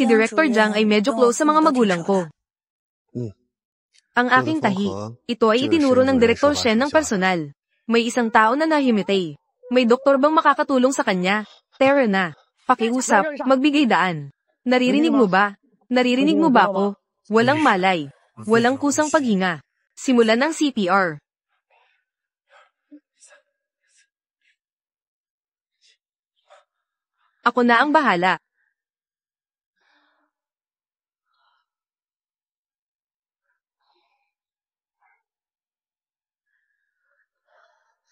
Si Director Jiang ay medyo close sa mga magulang ko. Ang aking tahi, ito ay itinuro ng Director Shen ng personal. May isang tao na nahimitay. May doktor bang makakatulong sa kanya? Tara na. Pakiusap, magbigay daan. Naririnig mo ba? Naririnig mo ba ako? Walang malay. Walang kusang paghinga. Simulan ng CPR. Ako na ang bahala.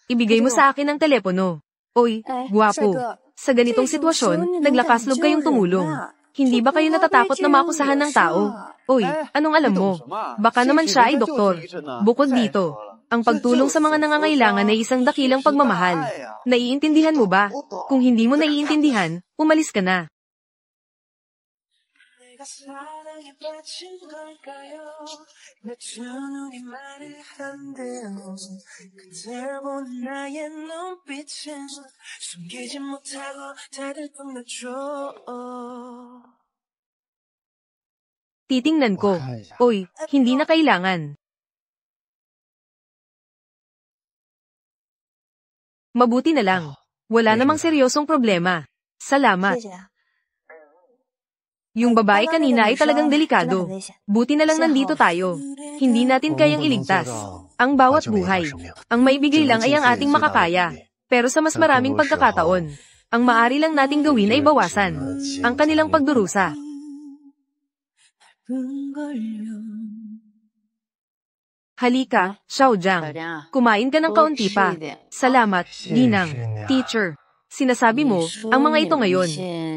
Ibigay mo sa akin ang telepono. Oy, guwapo. Sa ganitong sitwasyon, naglakas loob kayong tumulong. Hindi ba kayo natatakot na makusahan ng tao? Oy, anong alam mo? Baka naman siya ay doktor. Bukod dito, ang pagtulong sa mga nangangailangan ay isang dakilang pagmamahal. Naiintindihan mo ba? Kung hindi mo naiintindihan, umalis ka na. Titingnan ko. Oy, hindi na kailangan. Mabuti na lang. Wala namang seryosong problema. Salamat. Yung babae kanina ay talagang delikado. Buti na lang nandito tayo. Hindi natin kayang iligtas ang bawat buhay. Ang maibigay lang ay ang ating makakaya. Pero sa mas maraming pagkakataon, ang maaari lang nating gawin ay bawasan ang kanilang pagdurusa. Halika, Xiaojiang. Kumain ka ng kaunti pa. Salamat, Ginang. Teacher. Sinasabi mo, ang mga ito ngayon.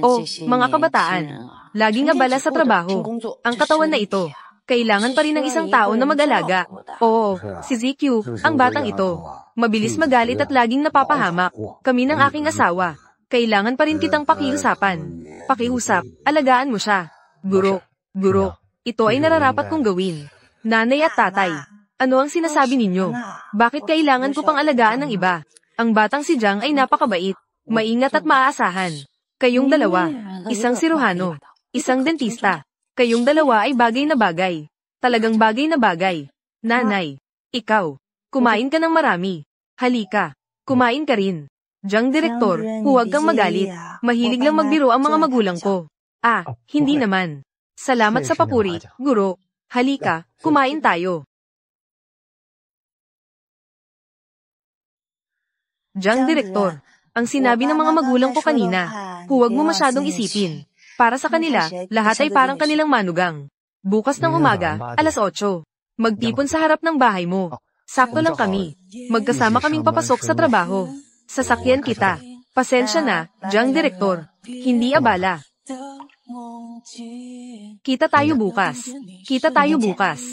O, mga kabataan. Laging abala sa trabaho. Ang katawan na ito. Kailangan pa rin ng isang tao na mag-alaga. Oo, si ZQ, ang batang ito. Mabilis magalit at laging napapahamak. Kami ng aking asawa. Kailangan pa rin kitang pakiusapan. Pakiusap, alagaan mo siya. Guro, ito ay nararapat kong gawin. Nanay at tatay. Ano ang sinasabi ninyo? Bakit kailangan ko pang alagaan ng iba? Ang batang si Jiang ay napakabait. Maingat at maaasahan. Kayong dalawa, isang siruhano, isang dentista. Kayong dalawa ay bagay na bagay. Talagang bagay na bagay. Nanay, ikaw, kumain ka ng marami. Halika, kumain ka rin. Jiang Direktor, huwag kang magalit. Mahilig lang magbiro ang mga magulang ko. Ah, hindi naman. Salamat sa papuri, guro. Halika, kumain tayo. Jiang Direktor, ang sinabi ng mga magulang ko kanina, huwag mo masyadong isipin. Para sa kanila, lahat ay parang kanilang manugang. Bukas ng umaga, alas 8. Magtipon sa harap ng bahay mo. Sakto lang kami. Magkasama kaming papasok sa trabaho. Sasakyan kita. Pasensya na, Jiang Direktor. Hindi abala. Kita tayo bukas. Kita tayo bukas.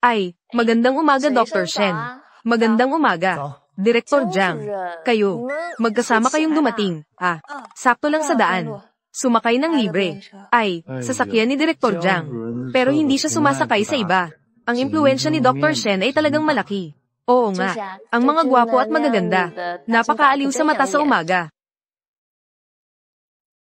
Ay, magandang umaga Dr. Shen. Magandang umaga. Direktor Jiang. Kayo, magkasama kayong dumating. Ah, sakto lang sa daan. Sumakay ng libre. Ay, sasakyan ni Direktor Jiang. Pero hindi siya sumasakay sa iba. Ang impluwensya ni Dr. Shen ay talagang malaki. Oo nga, ang mga gwapo at magaganda. Napakaaliw sa mata sa umaga.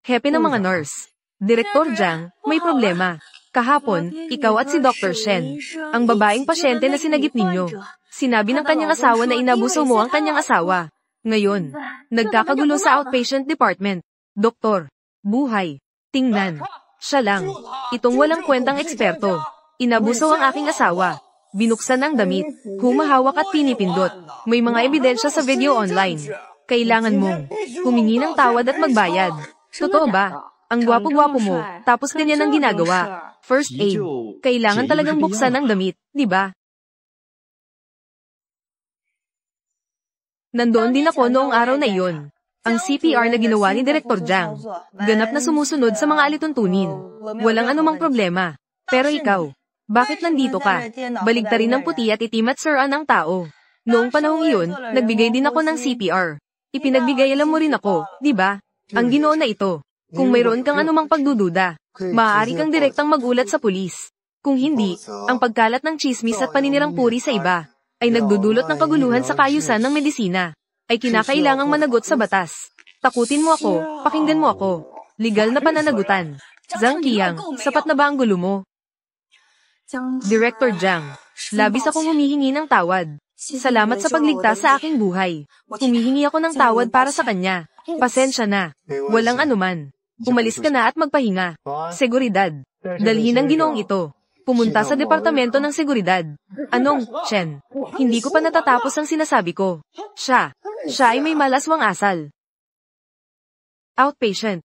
Happy ng mga nurse. Direktor Jiang, may problema. Kahapon, ikaw at si Dr. Shen, ang babaeng pasyente na sinagip ninyo. Sinabi ng kanyang asawa na inabuso mo ang kanyang asawa. Ngayon, nagkakagulo sa outpatient department. Doktor, buhay, tingnan. Siya lang, itong walang kwentang eksperto. Inabuso ang aking asawa. Binuksan ang damit, humahawak at pinipindot. May mga ebidensya sa video online. Kailangan mong humingi ng tawad at magbayad. Totoo ba? Ang gwapo-gwapo mo, tapos ganyan ang ginagawa. First aid. Kailangan talagang buksan ang damit, di ba? Nandoon din ako noong araw na iyon. Ang CPR na ginawa ni Direktor Jiang. Ganap na sumusunod sa mga alituntunin. Walang anumang problema. Pero ikaw, bakit nandito ka? Baligtarin ng puti at itim at siraan ang tao. Noong panahong iyon, nagbigay din ako ng CPR. Ipinagbigay alam mo rin ako, di ba? Ang ginoo na ito. Kung mayroon kang anumang pagdududa, maaari kang direktang magulat sa pulis. Kung hindi, ang pagkalat ng tsismis at paninirang puri sa iba, ay nagdudulot ng kaguluhan sa kaayusan ng medisina. ay kinakailangang managot sa batas. Takutin mo ako, pakinggan mo ako. Legal na pananagutan. Zhang Qiang, sapat na ba ang gulo mo? Director Zhang, labis akong humihingi ng tawad. Salamat sa pagligtas sa aking buhay. Humihingi ako ng tawad para sa kanya. Pasensya na. Walang anuman. Umalis ka na at magpahinga. Seguridad. Dalhin ang ginoong ito. Pumunta sa departamento ng seguridad. Anong, Chen? Hindi ko pa natatapos ang sinasabi ko. Siya ay may malaswang asal. Outpatient.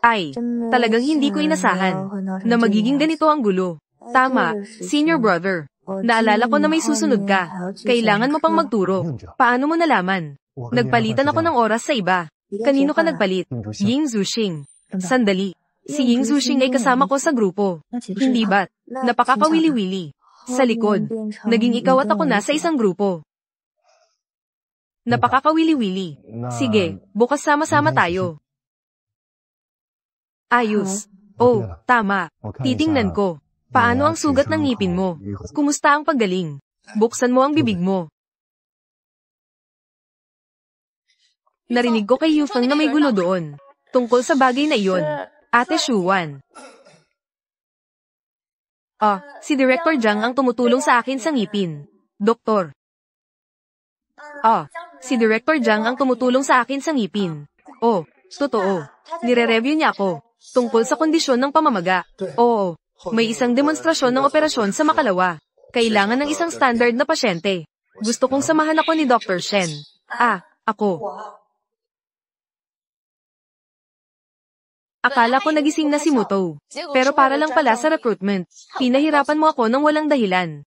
Ay, talagang hindi ko inasahan na magiging ganito ang gulo. Tama, senior brother. Naalala ko na may susunod ka. Kailangan mo pang magturo. Paano mo nalaman? Nagpalitan ako ng oras sa iba. Kanino ka nagpalit? Ying Zuxing. Sandali. Si Ying Zuxing ay kasama ko sa grupo. Hindi ba't? Napakakawili-wili. Sa likod. Naging ikaw at ako na sa isang grupo. Napakakawili-wili. Sige, bukas sama-sama tayo. Ayos. Oh, tama. Titingnan ko. Paano ang sugat ng ngipin mo? Kumusta ang paggaling? Buksan mo ang bibig mo. Narinig ko kay Yufeng na may gulo doon. Tungkol sa bagay na iyon. Ate Shuwan. Si Director Zhang ang tumutulong sa akin sa ngipin. Doktor. Si Director Zhang ang tumutulong sa akin sa ngipin. Oh, totoo. Nire-review niya ako. Tungkol sa kondisyon ng pamamaga. Oo. May isang demonstrasyon ng operasyon sa Makalawa. Kailangan ng isang standard na pasyente. Gusto kong samahan ako ni Dr. Shen. Ako. Akala ko nagising na si Muto. Pero para lang pala sa recruitment. Pinahirapan mo ako ng walang dahilan.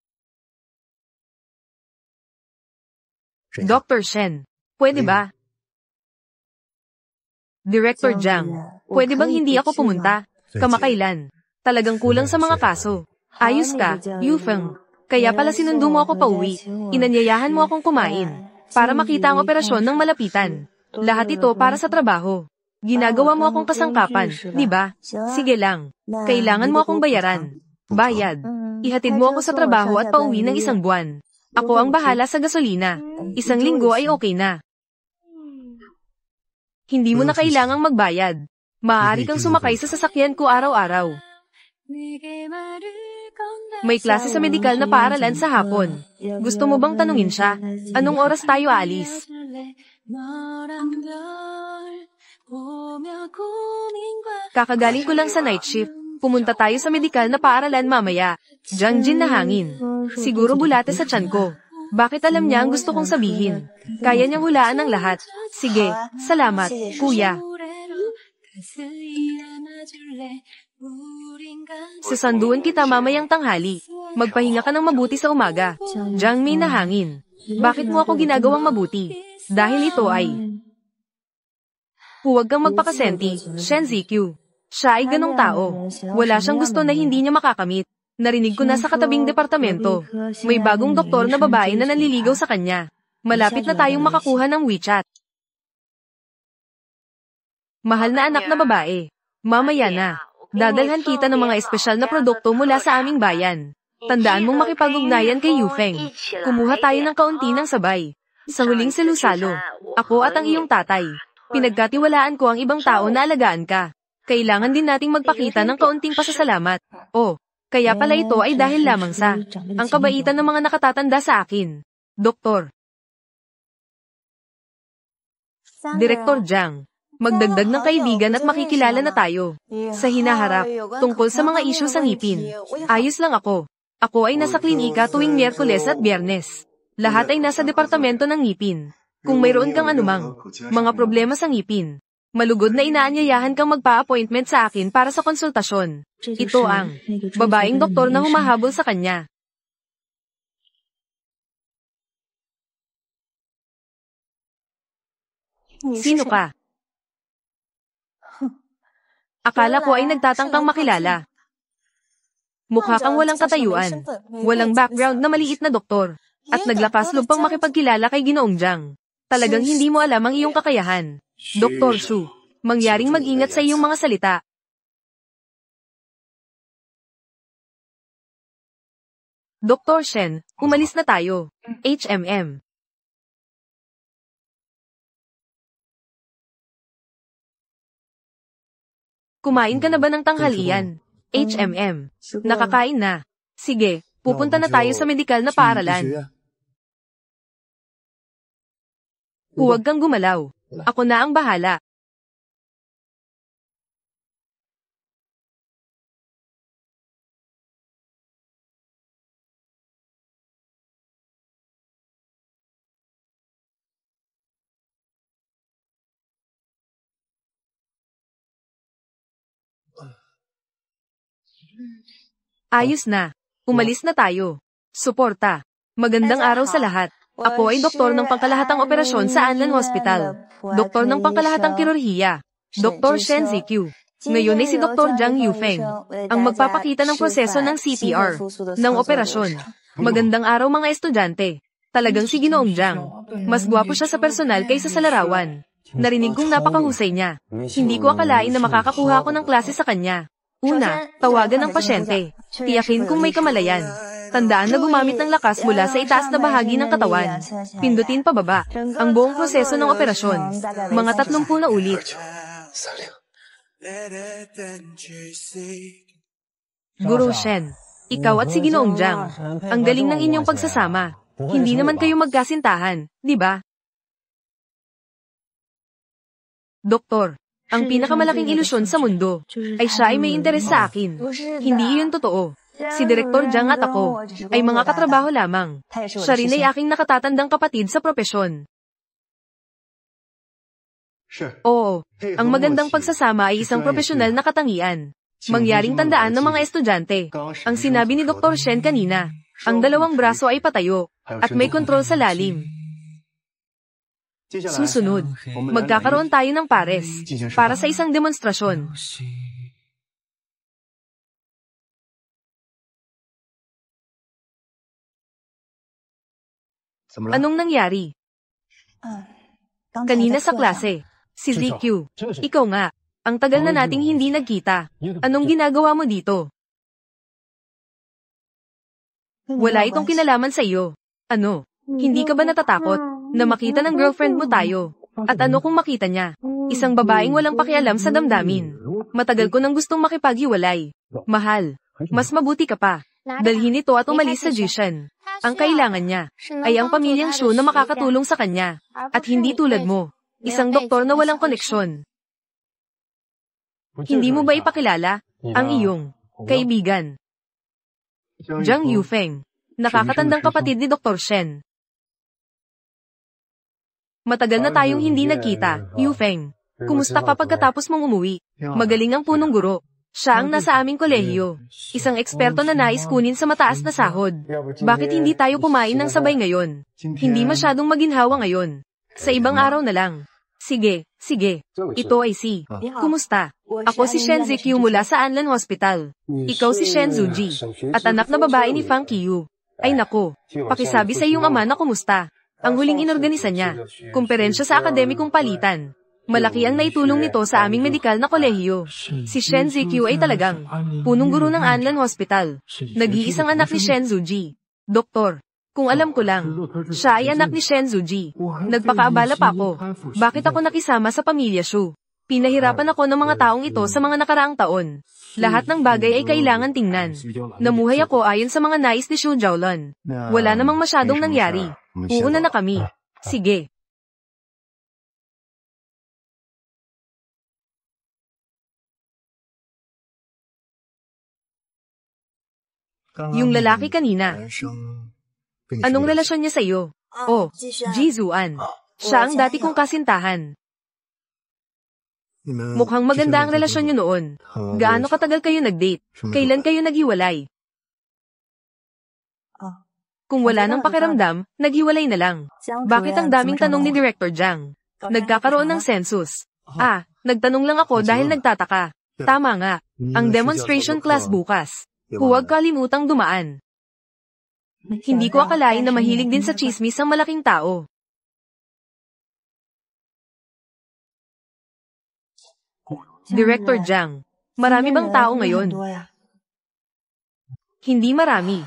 Dr. Shen, pwede ba? Director Zhang, pwede bang hindi ako pumunta? Kamakailan. Talagang kulang sa mga kaso. Ayos ka, Yufeng. Kaya pala sinundo mo ako pauwi. Inanyayahan mo akong kumain. Para makita ang operasyon ng malapitan. Lahat ito para sa trabaho. Ginagawa mo akong kasangkapan, di ba? Sige lang. Kailangan mo akong bayaran. Bayad. Ihatid mo ako sa trabaho at pauwi ng 1 buwan. Ako ang bahala sa gasolina. 1 linggo ay okay na. Hindi mo na kailangang magbayad. Maaari kang sumakay sa sasakyan ko araw-araw. May klase sa medikal na paaralan sa hapon. Gusto mo bang tanungin siya? Anong oras tayo aalis? Kakagaling ko lang sa night shift. Pumunta tayo sa medikal na paaralan mamaya. Jiangjin na hangin. Siguro bulate sa tiyan ko. Bakit alam niya ang gusto kong sabihin? Kaya niyang hulaan ang lahat. Sige, salamat, kuya. Susunduan kita mamayang tanghali. Magpahinga ka ng mabuti sa umaga. Jiangmin na hangin. Bakit mo ako ginagawang mabuti? Dahil ito ay... Huwag kang magpakasenti, Shen Zikyu. Siya ay ganong tao. Wala siyang gusto na hindi niya makakamit. Narinig ko na sa katabing departamento. May bagong doktor na babae na nanliligaw sa kanya. Malapit na tayong makakuha ng WeChat. Mahal na anak na babae. Mamaya na. Dadalhan kita ng mga espesyal na produkto mula sa aming bayan. Tandaan mong makipag-ugnayan kay Yufeng. Kumuha tayo ng kaunti ng sabay. Sa huling salusalo, ako at ang iyong tatay. Pinagkatiwalaan ko ang ibang tao na alagaan ka. Kailangan din nating magpakita ng kaunting pasasalamat. Kaya pala ito ay dahil lamang sa ang kabaitan ng mga nakatatanda sa akin. Doktor. Director Zhang. Magdagdag ng kaibigan at makikilala na tayo. Sa hinaharap, tungkol sa mga isyu sa ngipin. Ayos lang ako. Ako ay nasa klinika tuwing Miyerkules at Biyernes. Lahat ay nasa departamento ng ngipin. Kung mayroon kang anumang mga problema sa ngipin, malugod na inaanyayahan kang magpa-appointment sa akin para sa konsultasyon. Ito ang babaeng doktor na humahabol sa kanya. Sino ka? Akala ko ay nagtatangkang makilala. Mukha kang walang katayuan, walang background na maliit na doktor, at naglakas loob pang makipagkilala kay Ginoong Zhang. Talagang hindi mo alam ang iyong kakayahan. Dr. Su, mangyaring mag-ingat sa iyong mga salita. Dr. Shen, umalis na tayo. HMM. Kumain ka na ba ng tanghalian? HMM. Nakakain na. Sige, pupunta na tayo sa medikal na paaralan. Huwag kang gumalaw. Ako na ang bahala. Ayos na. Umalis na tayo. Suporta. Magandang araw sa lahat. Ako ay doktor ng pangkalahatang operasyon sa Anlan Hospital. Doktor ng pangkalahatang kirurhiya. Dr. Shen Ziqiu. Ngayon ay si Dr. Zhang Yufeng ang magpapakita ng proseso ng CPR, ng operasyon. Magandang araw mga estudyante. Talagang si Ginoong Zhang. Mas gwapo siya sa personal kaysa sa larawan. Narinig kong napakahusay niya. Hindi ko akalain na makakakuha ako ng klase sa kanya. Una, tawagan ng pasyente. Tiyakin kung may kamalayan. Tandaan na gumamit ng lakas mula sa itaas na bahagi ng katawan. Pindutin pababa. Ang buong proseso ng operasyon. Mga 30 na ulit. Guru Shen, ikaw at si Ginoong Zhang. Ang galing ng inyong pagsasama. Hindi naman kayo magkasintahan, di ba? Doktor, ang pinakamalaking ilusyon sa mundo ay siya ay may interes sa akin. Hindi iyon totoo. Si Direktor Zhang at ako ay mga katrabaho lamang. Siya rin ay aking nakatatandang kapatid sa propesyon. Oo, ang magandang pagsasama ay isang profesional na katangian. Mangyaring tandaan ng mga estudyante. Ang sinabi ni Dr. Shen kanina, ang dalawang braso ay patayo at may kontrol sa lalim. Susunod, magkakaroon tayo ng pares para sa isang demonstrasyon. Anong nangyari? Kanina sa klase, si Ziqiu, ikaw nga, ang tagal na nating hindi nagkita. Anong ginagawa mo dito? Wala itong kinalaman sa iyo. Ano, hindi ka ba natatakot na makita ng girlfriend mo tayo? At ano kung makita niya? Isang babaeng walang pakialam sa damdamin. Matagal ko nang gustong makipaghiwalay. Mahal, mas mabuti ka pa. Dalhin ito at umalis sa Jishan. Ang kailangan niya ay ang pamilyang Shu na makakatulong sa kanya. At hindi tulad mo, isang doktor na walang koneksyon. Hindi mo ba ipakilala ang iyong kaibigan? Zhang Yufeng, nakakatandang kapatid ni Dr. Shen. Matagal na tayong hindi nagkita, Yufeng. Kumusta ka pagkatapos mong umuwi? Magaling ang punong guro. Siya ang nasa aming kolehiyo. Isang eksperto na nais kunin sa mataas na sahod. Bakit hindi tayo kumain ng sabay ngayon? Hindi masyadong maginhawa ngayon. Sa ibang araw na lang. Sige, sige. Ito ay si. Kumusta? Ako si Shen Ziqiu mula sa Anlan Hospital. Ikaw si Shen Zuji. At anak na babae ni Fang Qiu. Ay nako, pakisabi sa iyong ama na kumusta. Ang huling inorganisa niya, kumperensya sa akademikong palitan. Malaki ang naitulong nito sa aming medikal na kolehiyo. Si Shen Ziqiu ay talagang punong guro ng Anlan Hospital. Nag-iisang anak ni Shen Zuji. Doktor, kung alam ko lang, siya ay anak ni Shen Zuji. Nagpakaabala pa ako. Bakit ako nakisama sa pamilya Shu? Pinahirapan ako ng mga taong ito sa mga nakaraang taon. Lahat ng bagay ay kailangan tingnan. Namuhay ako ayon sa mga nais ni Shu Jiaolun. Wala namang masyadong nangyari. Uuna na kami. Sige. Yung lalaki kanina. Anong relasyon niya sa iyo? Oh, Jizuan. Siya ang dati kong kasintahan. Mukhang maganda ang relasyon niyo noon. Gaano katagal kayo nag-date? Kailan kayo naghiwalay? Kung wala nang pakiramdam, naghiwalay na lang. Bakit ang daming tanong ni Director Zhang? Nagkakaroon ng census. Nagtanong lang ako dahil nagtataka. Tama nga, ang demonstration class bukas. Huwag kalimutang dumaan. Hindi ko akalain na mahilig din sa chismis ang malaking tao. Director Zhang, marami bang tao ngayon? Hindi marami.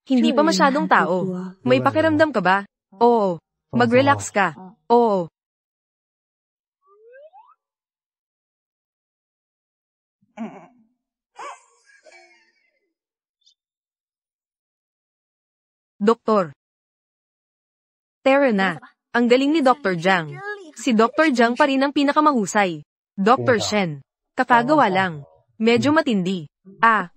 Hindi pa masyadong tao. May pakiramdam ka ba? Oo. Mag-relax ka. Oo. Doktor. Tara na. Ang galing ni Dr. Jiang. Si Dr. Jiang pa rin ang pinakamahusay. Dr. Shen. Kakagawa lang. Medyo matindi.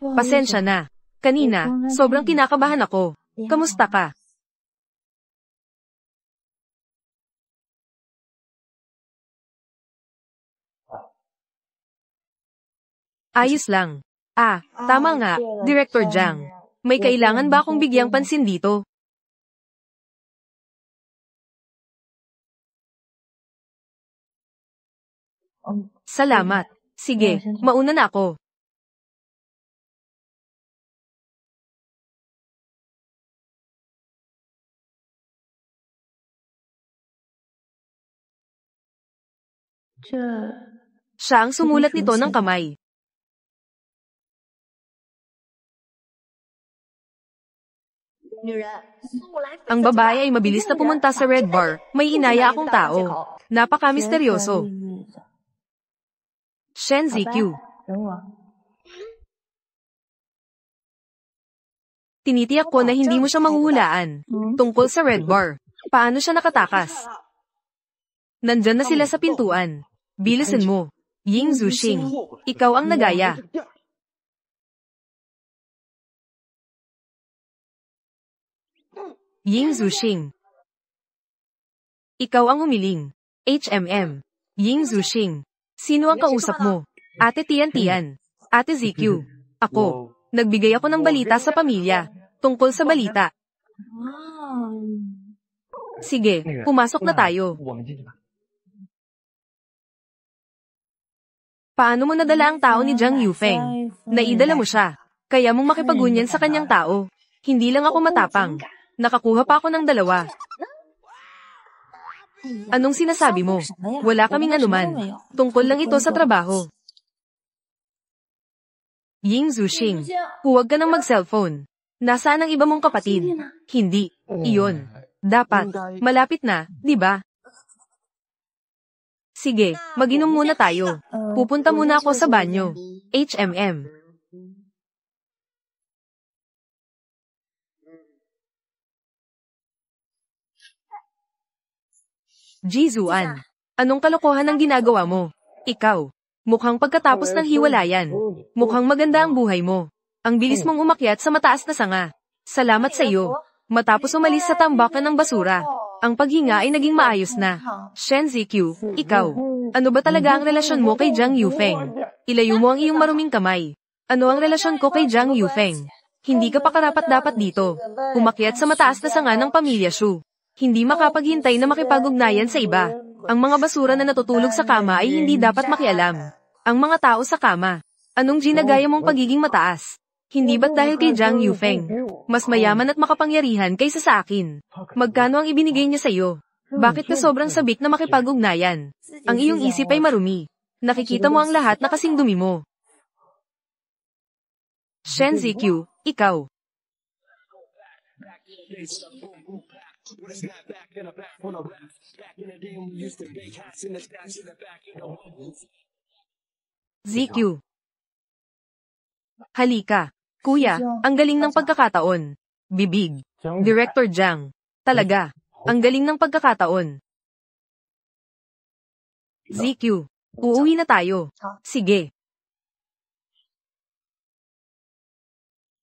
Pasensya na. Kanina, sobrang kinakabahan ako. Kamusta ka? Ayos lang. Tama nga, Director Jiang. May kailangan ba akong bigyang pansin dito? Salamat. Sige, mauna na ako. Siya ang sumulat nito ng kamay. Ang babae ay mabilis na pumunta sa red bar. May inaya akong tao. Napaka-misteryoso. Shen ZQ. Tinitiyak ko na hindi mo siya mahuhulaan. Tungkol sa red bar. Paano siya nakatakas? Nandyan na sila sa pintuan. Bilisan mo. Ying Zuxing. Ikaw ang nagaya. Ying Zuxing. Ikaw ang humiling. HMM. Ying Zuxing. Sino ang kausap mo? Ate Tian. Ate ZQ. Ako. Nagbigay ako ng balita sa pamilya. Tungkol sa balita. Sige, pumasok na tayo. Paano mo nadala ang tao ni Jiang Yufeng? Naidala mo siya. Kaya mong makipagunyan sa kanyang tao. Hindi lang ako matapang. Nakakuha pa ako ng 2. Anong sinasabi mo? Wala kaming anuman. Tungkol lang ito sa trabaho. Ying Zuxing, huwag ka nang mag-cellphone. Nasaan ang iba mong kapatid? Hindi. Iyon. Dapat. Malapit na, di ba? Sige, mag-inom muna tayo. Pupunta muna ako sa banyo. HMM. Jizuan. Anong kalokohan ang ginagawa mo? Ikaw. Mukhang pagkatapos ng hiwalayan. Mukhang maganda ang buhay mo. Ang bilis mong umakyat sa mataas na sanga. Salamat sa iyo. Matapos umalis sa tambakan ng basura. Ang paghinga ay naging maayos na. Shen ZQ, ikaw. Ano ba talaga ang relasyon mo kay Jiang Yufeng? Ilayo mo ang iyong maruming kamay. Ano ang relasyon ko kay Jiang Yufeng? Hindi ka pa karapat-dapat dito. Umakyat sa mataas na sanga ng pamilya Shu. Hindi makapaghintay na makipag-ugnayan sa iba. Ang mga basura na natutulog sa kama ay hindi dapat makialam. Ang mga tao sa kama. Anong ginagaya mong pagiging mataas? Hindi ba't dahil kay Jiang Yufeng? Mas mayaman at makapangyarihan kaysa sa akin. Magkano ang ibinigay niya sa iyo? Bakit ka sobrang sabik na makipag-ugnayan? Ang iyong isip ay marumi. Nakikita mo ang lahat na kasing dumi mo. Shen ZQ, ikaw. ZQ. Halika. Kuya, ang galing ng pagkakataon. Bibig. Director Jiang. Talaga. Ang galing ng pagkakataon. ZQ. Uuwi na tayo. Sige.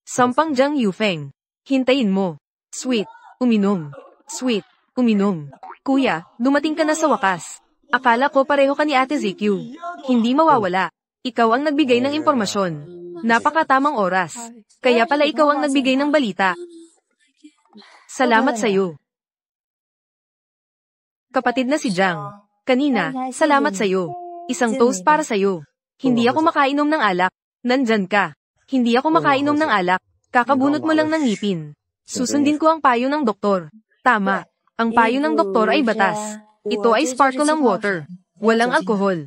Sampang Jiang Yufeng. Hintayin mo. Sweet. Uminom. Sweet. Uminom. Kuya, dumating ka na sa wakas. Akala ko pareho ka ni Ate ZQ. Hindi mawawala. Ikaw ang nagbigay ng impormasyon. Napakatamang oras. Kaya pala ikaw ang nagbigay ng balita. Salamat sa'yo. Kapatid na si Jiang. Kanina, salamat sa'yo. Isang toast para sa'yo. Hindi ako makainom ng alak. Nandyan ka. Hindi ako makainom ng alak. Kakabunot mo lang ng ngipin. Susundin ko ang payo ng doktor. Tama. Ang payo ng doktor ay batas. Ito ay sparkle water. Walang alkohol.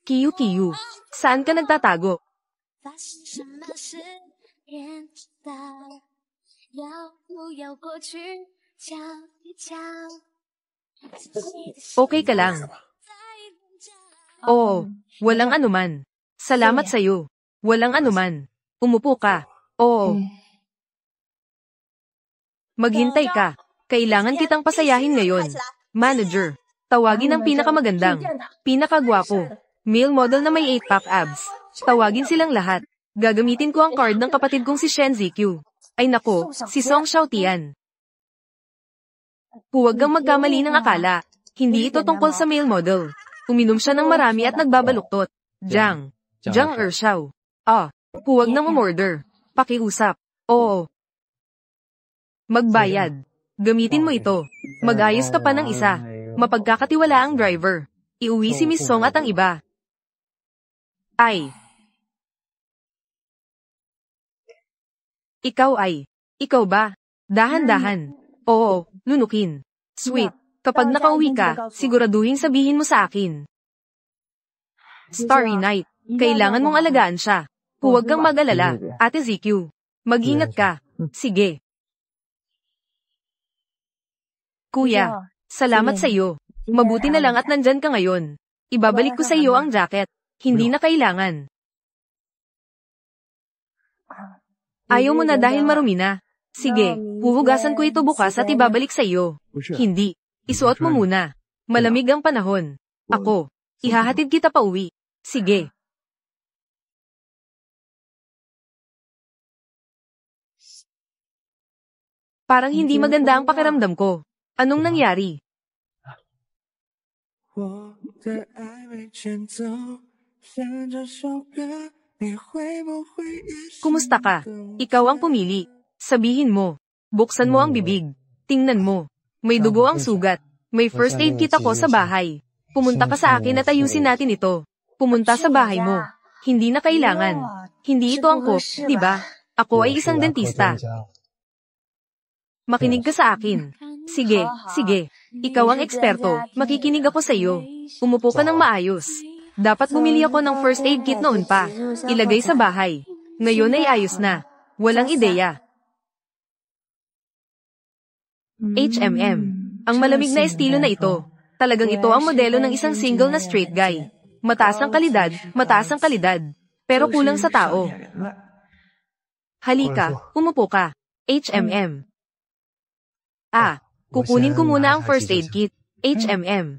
Kiyu. Saan ka nagtatago? Okay ka lang. Oo, walang anuman. Salamat sa'yo. Walang anuman. Umupo ka. Oo. Maghintay ka. Kailangan kitang pasayahin ngayon. Manager, tawagin ang pinakamagandang, pinakagwapo, male model na may 8-pack abs. Tawagin silang lahat. Gagamitin ko ang card ng kapatid kong si Shen Zikyu. Ay nako, si Song Xiaotian. Huwag kang magkamali ng akala. Hindi ito tungkol sa male model. Uminom siya ng marami at nagbabaluktot. Jiang Ershao. Huwag nang umorder. Pakiusap. Oo. Magbayad. Gamitin mo ito. Mag-ayos ka pa ng isa. Mapagkakatiwala ang driver. Iuwi si Miss Song at ang iba. Ikaw ba? Dahan-dahan. Oo, lunukin. Sweet. Kapag nakauwi ka, siguraduhin sabihin mo sa akin. Starry Night. Kailangan mong alagaan siya. Huwag kang mag-alala, Ate ZQ. Mag-ingat ka. Sige. Kuya, salamat sa iyo. Mabuti na lang at nandyan ka ngayon. Ibabalik ko sa iyo ang jacket. Hindi na kailangan. Ayaw mo na dahil marumi na. Sige, huhugasan ko ito bukas at ibabalik sa iyo. Hindi. Isuot mo muna. Malamig ang panahon. Ako. Ihahatid kita pa uwi. Sige. Parang hindi maganda ang pakiramdam ko. Anong nangyari? Kumusta ka? Ikaw ang pumili. Sabihin mo. Buksan mo ang bibig. Tingnan mo. May dugo ang sugat. May first aid kit ako sa bahay. Pumunta ka sa akin at ayusin natin ito. Pumunta sa bahay mo. Hindi na kailangan. Hindi ito angkop, di ba? Ako ay isang dentista. Makinig ka sa akin. Sige. Ikaw ang eksperto. Makikinig ako sa iyo. Umupo ka ng maayos. Dapat bumili ako ng first aid kit noon pa. Ilagay sa bahay. Ngayon ay ayos na. Walang ideya. HMM. Ang malamig na estilo na ito. Talagang ito ang modelo ng isang single na straight guy. Mataas ang kalidad. Pero kulang sa tao. Halika, umupo ka. HMM. Kukunin ko muna ang first aid kit. HMM.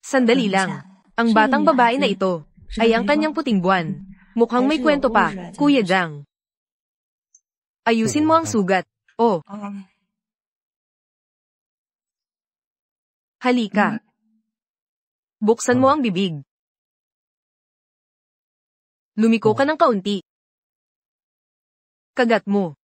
Sandali lang. Ang batang babae na ito ay ang kanyang puting buwan. Mukhang may kwento pa, Kuya Jiang. Ayusin mo ang sugat. Halika. Buksan mo ang bibig. Lumiko ka ng kaunti. Kagat mo.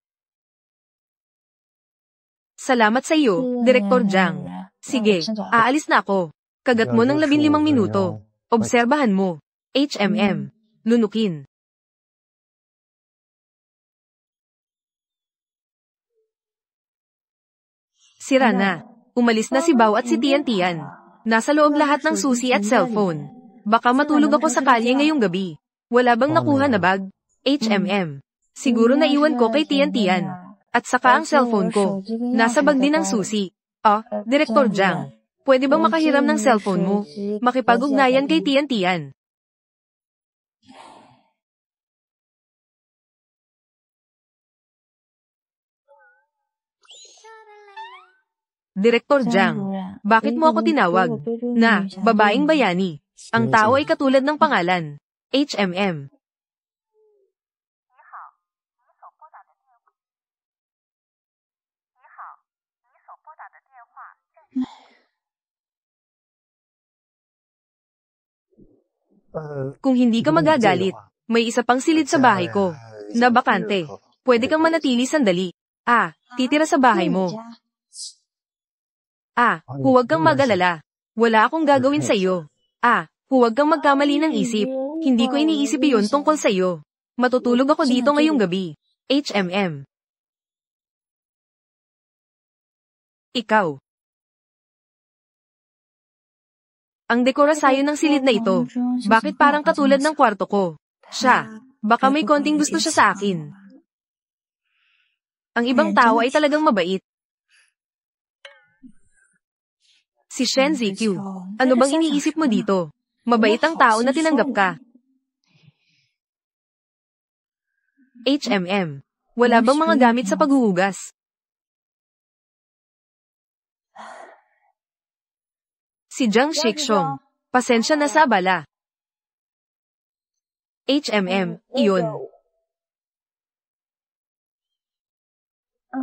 Salamat sa iyo, Direktor Jiang. Sige, aalis na ako. Kagat mo ng 15 minuto. Obserbahan mo. HMM. Lunukin. Sira na. Umalis na si Bao at si Tian. Nasa loob lahat ng susi at cellphone. Baka matulog ako sa kalye ngayong gabi. Wala bang nakuha na bag? HMM. Siguro naiwan ko kay Tian. At saka ang cellphone ko. Nasa bag din ng susi. Direktor Jiang. Pwede bang makahiram ng cellphone mo? Makipag-ugnayan kay Tian. Direktor Jiang, bakit mo ako tinawag? Na, babaeng bayani. Ang tao ay katulad ng pangalan. HMM. Kung hindi ka magagalit, may isa pang silid sa bahay ko. Na bakante. Pwede kang manatili sandali. Titira sa bahay mo. Huwag kang mag-alala. Wala akong gagawin sa iyo. Huwag kang magkamali ng isip. Hindi ko iniisip iyon tungkol sa iyo. Matutulog ako dito ngayong gabi. HMM. Ikaw. Ang dekorasyon ng silid na ito. Bakit parang katulad ng kwarto ko? Siya. Baka may konting gusto siya sa akin. Ang ibang tao ay talagang mabait. Si Shen Zikyu, ano bang iniisip mo dito? Mabait ang tao na tinanggap ka. HMM, Wala bang mga gamit sa paghuhugas? Si Jiang Shikshong. Pasensya na sa abala. iyon.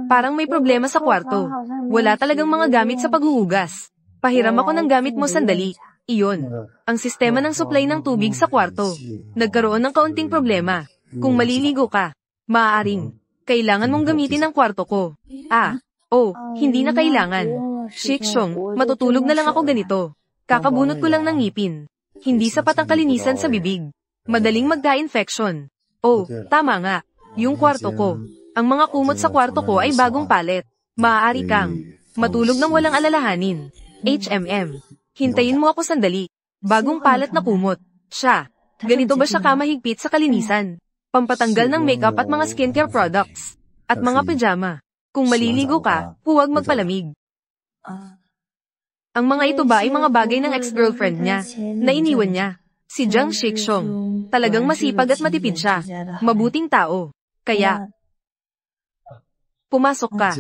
Parang may problema sa kwarto. Wala talagang mga gamit sa paghuhugas. Pahiram ako ng gamit mo sandali. Iyon. Ang sistema ng supply ng tubig sa kwarto. Nagkaroon ng kaunting problema. Kung maliligo ka, maaaring kailangan mong gamitin ang kwarto ko. Hindi na kailangan. Shikshong, matutulog na lang ako ganito. Kakabunot ko lang ng ngipin. Hindi sapat ang kalinisan sa bibig. Madaling magka-infection. Tama nga. Yung kwarto ko. Ang mga kumot sa kwarto ko ay bagong palet. Maaari kang matulog ng walang alalahanin. Hintayin mo ako sandali. Bagong palet na kumot. Siya. Ganito ba siya kamahigpit sa kalinisan? Pampatanggal ng makeup at mga skincare products. At mga pajama. Kung maliligo ka, huwag magpalamig. Ang mga ito ba ay mga bagay ng ex-girlfriend niya na iniwan niya? Si Jiang Shikshong. Talagang masipag at matipid siya. Mabuting tao. Kaya, pumasok ka.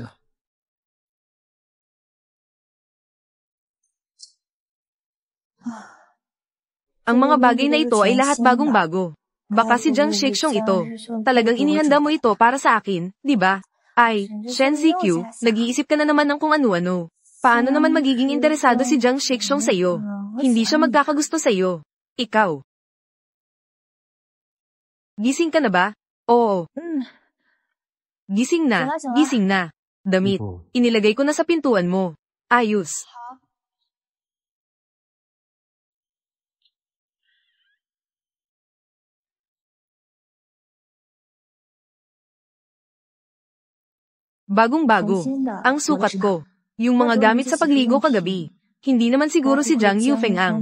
Ang mga bagay na ito ay lahat bagong-bago. Baka si Jiang Shikshong ito. Talagang inihanda mo ito para sa akin, di ba? Shen Ziqiu, nag-iisip ka na naman ng kung ano-ano. Paano naman magiging interesado si Jiang Shikshong sa iyo? Hindi siya magkakagusto sa iyo. Ikaw. Gising ka na ba? Oo. Gising na. Damit. Inilagay ko na sa pintuan mo. Ayos. Bagong-bago. Ang sukat ko. Yung mga gamit sa pagligo kagabi. Hindi naman siguro si Jiang Yufeng ang.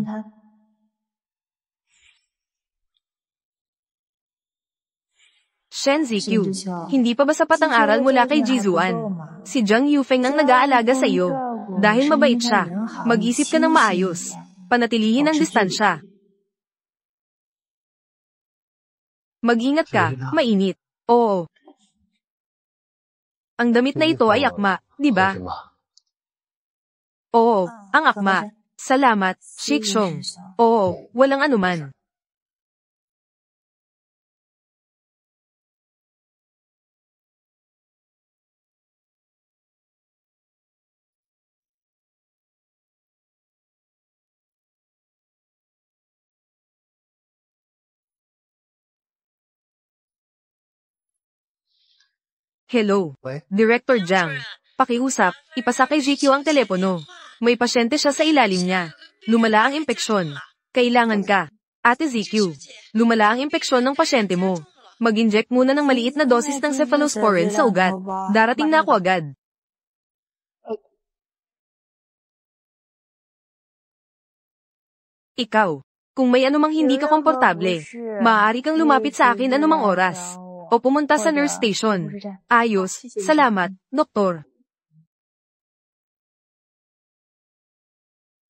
Shen Ziqiu, hindi pa ba sapat ang aral mula kay Jizuan? Si Jiang Yufeng ang nag-aalaga sa iyo. Dahil mabait siya, mag-isip ka ng maayos. Panatilihin ang distansya. Mag-ingat ka, mainit. Oo. Ang damit na ito ay akma, di ba? Oo, ang akma. Salamat, Shikshong. Oo, walang anuman. Hello, Director Jiang. Pakiusap, ipasa kay GQ ang telepono. May pasyente siya sa ilalim niya. Lumala ang impeksyon. Kailangan ka. Ate ZQ, lumala ang impeksyon ng pasyente mo. Mag-inject muna ng maliit na dosis ng cephalosporin sa ugat. Darating na ako agad. Ikaw, kung may anumang hindi ka komportable, maaari kang lumapit sa akin anumang oras. O pumunta sa nurse station. Ayos, salamat, doktor.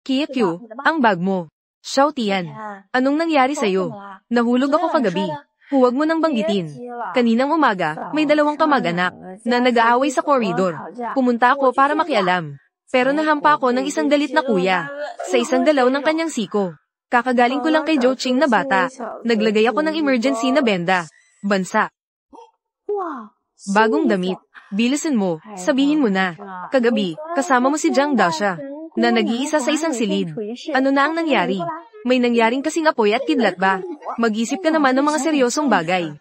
Kiyakyu, ang bag mo. Xiaotian, anong nangyari sa'yo? Nahulog ako kagabi. Huwag mo nang banggitin. Kaninang umaga, may 2 kamag-anak na nag-aaway sa koridor. Pumunta ako para makialam. Pero nahampa ako ng isang galit na kuya sa isang galaw ng kanyang siko. Kakagaling ko lang kay Zhou Qing na bata. Naglagay ako ng emergency na benda. Bansa. Bagong damit. Bilisan mo, sabihin mo na. Kagabi, kasama mo si Jiang Dasha, na nag-iisa sa isang silid. Ano na ang nangyari? May nangyaring kasing apoy at kidlat ba? Mag-isip ka naman ng mga seryosong bagay.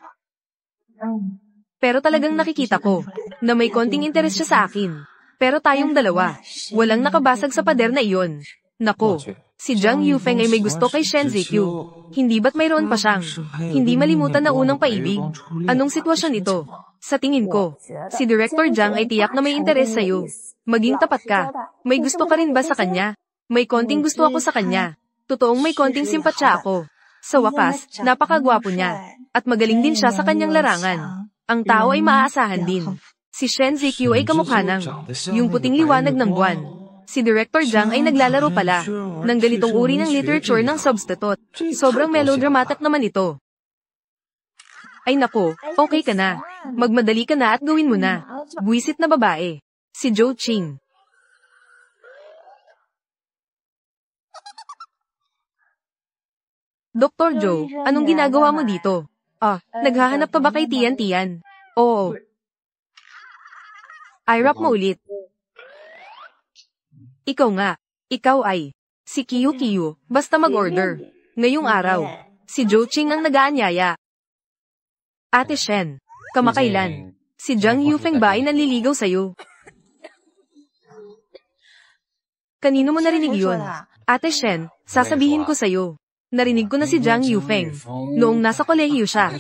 Pero talagang nakikita ko, na may konting interes siya sa akin. Pero tayong dalawa, walang nakabasag sa pader na iyon. Nako, si Jiang Yufeng ay may gusto kay Shen Ziqiu. Hindi ba't mayroon pa siyang hindi malimutan na unang paibig? Anong sitwasyon ito? Sa tingin ko, si Director Jiang ay tiyak na may interes sa'yo. Maging tapat ka. May gusto ka rin ba sa kanya? May konting gusto ako sa kanya. Totoong may konting simpatsya ako. Sa wakas, napakagwapo niya. At magaling din siya sa kanyang larangan. Ang tao ay maaasahan din. Si Shen Ziqiu ay kamukha ng yung puting liwanag ng buwan. Si Director Jiang ay naglalaro pala ng ganitong uri ng literature ng substitute. Sobrang melodramatic naman ito. Ay nako, okay ka na. magmadali ka na at gawin mo na. Buwisit na babae. Si Zhou Qing. Dr. Zhou, anong ginagawa mo dito? Naghahanap ka ba kay Tian? Oo. I-rap mo ulit. Ikaw nga. Ikaw ay si Kiyu, basta mag-order. Ngayong araw, si Zhou Qing ang nag-aanyaya. Ate Shen, kamakailan, si Zhang Yufeng ba ay nanliligaw sa'yo? Kanino mo narinig yun? Ate Shen, sasabihin ko sa'yo. Narinig ko na si Zhang Yufeng noong nasa kolehiyo siya.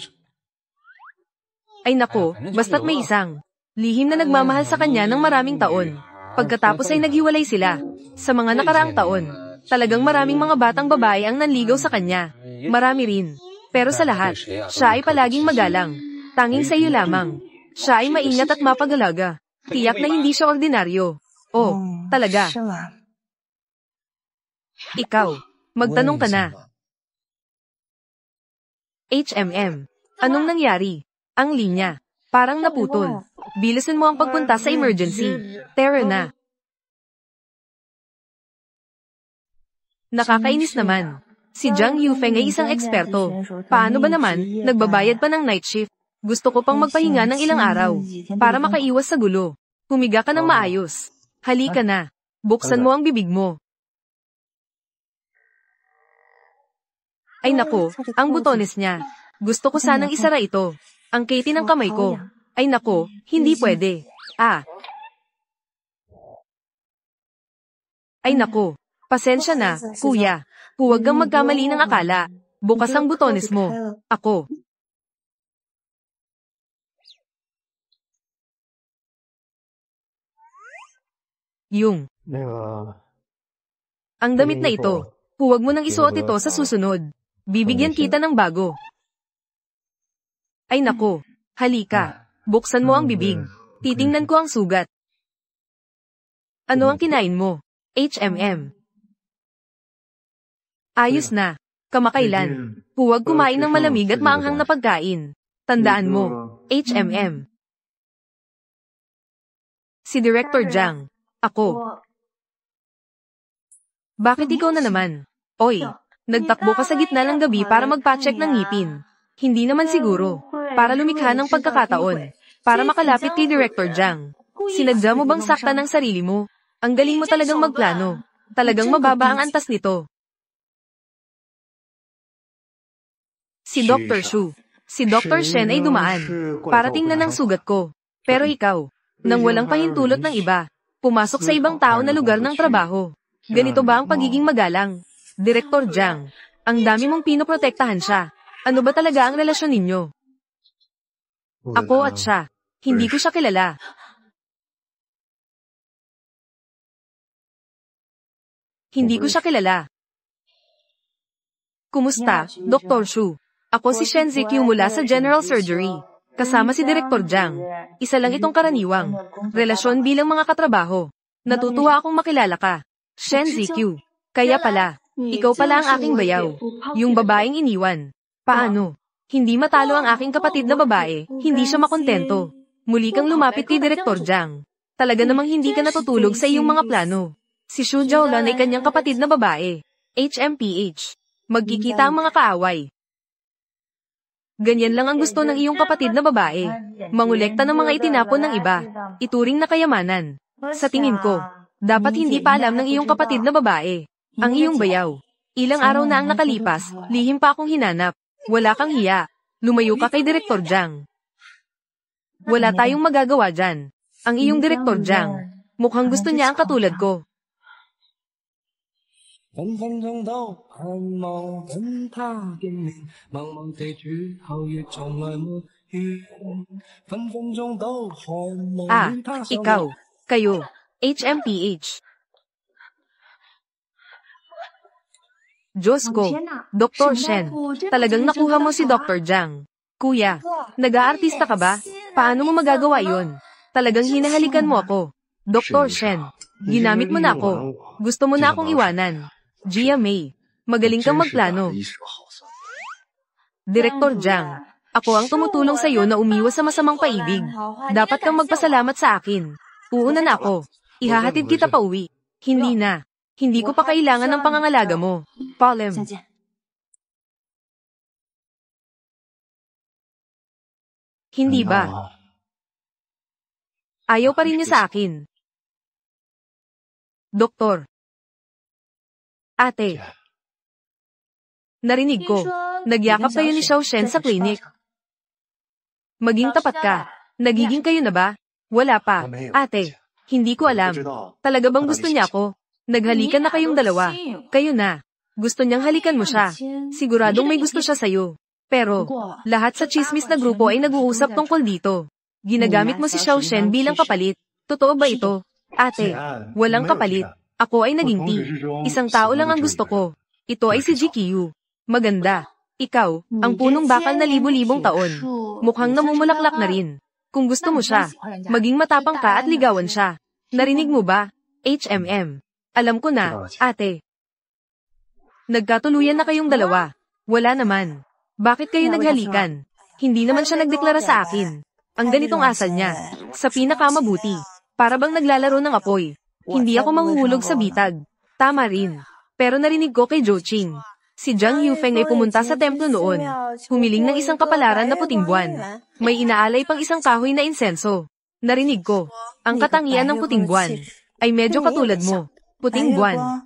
Ay nako, basta't may isang lihim na nagmamahal sa kanya ng maraming taon. Pagkatapos ay naghiwalay sila. Sa mga nakaraang taon, talagang maraming mga batang babae ang nanligaw sa kanya. Marami rin. Pero sa lahat, siya ay palaging magalang. Tanging sa iyo lamang. Siya ay maingat at mapag-alaga. Tiyak na hindi siya ordinaryo. Oh, talaga. Ikaw, magtanong ka na. Anong nangyari? Ang linya. Parang naputol. Bilisan mo ang pagpunta sa emergency. Tara na. Nakakainis naman. Si Zhang Yufeng ay isang eksperto. Paano ba naman, nagbabayad pa ng night shift? Gusto ko pang magpahinga ng ilang araw, para makaiwas sa gulo. Humiga ka ng maayos. Halika na. Buksan mo ang bibig mo. Ay nako, ang butones niya. Gusto ko sanang isara ito. Ang kati ng kamay ko. Ay nako, hindi pwede. Ay nako, pasensya na, kuya. Huwag kang magkamali ng akala. Bukas ang butones mo. Ako. Ang damit na ito. Huwag mo nang isuot ito sa susunod. Bibigyan kita ng bago. Ay nako, halika. Buksan mo ang bibig. Titingnan ko ang sugat. Ano ang kinain mo? Ayos na. Kamakailan. Huwag kumain ng malamig at maanghang na pagkain. Tandaan mo. Si Director Zhang. Ako. Bakit ikaw na naman? Oy, nagtakbo ka sa gitna ng gabi para magpa-check ng ngipin. Hindi naman siguro. Para lumikha ng pagkakataon. Para makalapit kay Director Zhang. Sinadya mo bang saktan ng sarili mo? Ang galing mo talagang magplano. Talagang mababa ang antas nito. Si Dr. Shu. Si Dr. Shen ay dumaan. Para tingnan ang sugat ko. Pero ikaw, nang walang pahintulot ng iba, pumasok sa ibang tao na lugar ng trabaho. Ganito ba ang pagiging magalang? Director Zhang, ang dami mong pinoprotektahan siya. Ano ba talaga ang relasyon ninyo? Ako at siya. Hindi ko siya kilala. Hindi ko siya kilala. Kumusta, Dr. Shu? Ako si Shen Zikyu mula sa General Surgery. Kasama si Director Zhang. Isa lang itong karaniwang relasyon bilang mga katrabaho. Natutuwa akong makilala ka. Shen Zikyu. Kaya pala, ikaw pala ang aking bayaw. Yung babaeng iniwan. Paano? Hindi matalo ang aking kapatid na babae. Hindi siya makontento. Muli kang lumapit kay Director Zhang. Talaga namang hindi ka natutulog sa iyong mga plano. Si Xu Jiaolan ay kanyang kapatid na babae. HMPH. Magkikita ang mga kaaway. Ganyan lang ang gusto ng iyong kapatid na babae. Mangolekta ng mga itinapon ng iba. Ituring na kayamanan. Sa tingin ko, dapat hindi pa alam ng iyong kapatid na babae. Ang iyong bayaw. Ilang araw na ang nakalipas, lihim pa akong hinanap. Wala kang hiya. Lumayo ka kay Director Zhang. Wala tayong magagawa dyan. Ang iyong Director Zhang. Mukhang gusto niya ang katulad ko. Ikaw. Kayo. HMPH. Diyos ko, Dr. Shen, talagang nakuha mo si Dr. Zhang. Kuya, nag-aartista ka ba? Paano mo magagawa yon? Talagang hinahalikan mo ako. Dr. Shen, ginamit mo na ako. Gusto mo na akong iwanan. Gia Mei, magaling kang magplano. Director Zhang, Ako ang tumutulong sa iyo na umiwas sa masamang paibig. Dapat kang magpasalamat sa akin. Uuna na ako. Ihahatid kita pa uwi. Hindi na. Hindi ko pa kailangan ng pangangalaga mo. Palem. Hindi ba? Ayaw pa rin niya sa akin. Doktor. Ate. Narinig ko. Nagyakap kayo ni Xiao Shen sa clinic. Maging tapat ka. Nagiging kayo na ba? Wala pa. Ate. Hindi ko alam. Talaga bang gusto niya ako? Naghalikan na kayong dalawa. Kayo na. Gusto niyang halikan mo siya. Siguradong may gusto siya sa'yo. Pero, lahat sa chismis na grupo ay nag-uusap tungkol dito. Ginagamit mo si Xiao Shen bilang kapalit. Totoo ba ito? Ate, walang kapalit. Ako ay naging T. Isang tao lang ang gusto ko. Ito ay si GQ. Maganda. Ikaw, ang punong bakal na libo-libong taon. Mukhang namumulaklak na rin. Kung gusto mo siya, maging matapang ka at ligawan siya. Narinig mo ba? HMM. Alam ko na, ate. Nagkatuluyan na kayong dalawa. Wala naman. Bakit kayo naghalikan? Hindi naman siya nagdeklara sa akin. Ang ganitong asal niya. Sa pinakamabuti. Para bang naglalaro ng apoy. Hindi ako mahuhulog sa bitag. Tama rin. Pero narinig ko kay Zhou Qing. Si Zhang Yufeng ay pumunta sa templo noon. Humiling ng isang kapalaran na puting buwan. May inaalay pang isang kahoy na insenso. Narinig ko. Ang katangian ng puting buwan ay medyo katulad mo. Puting buwan.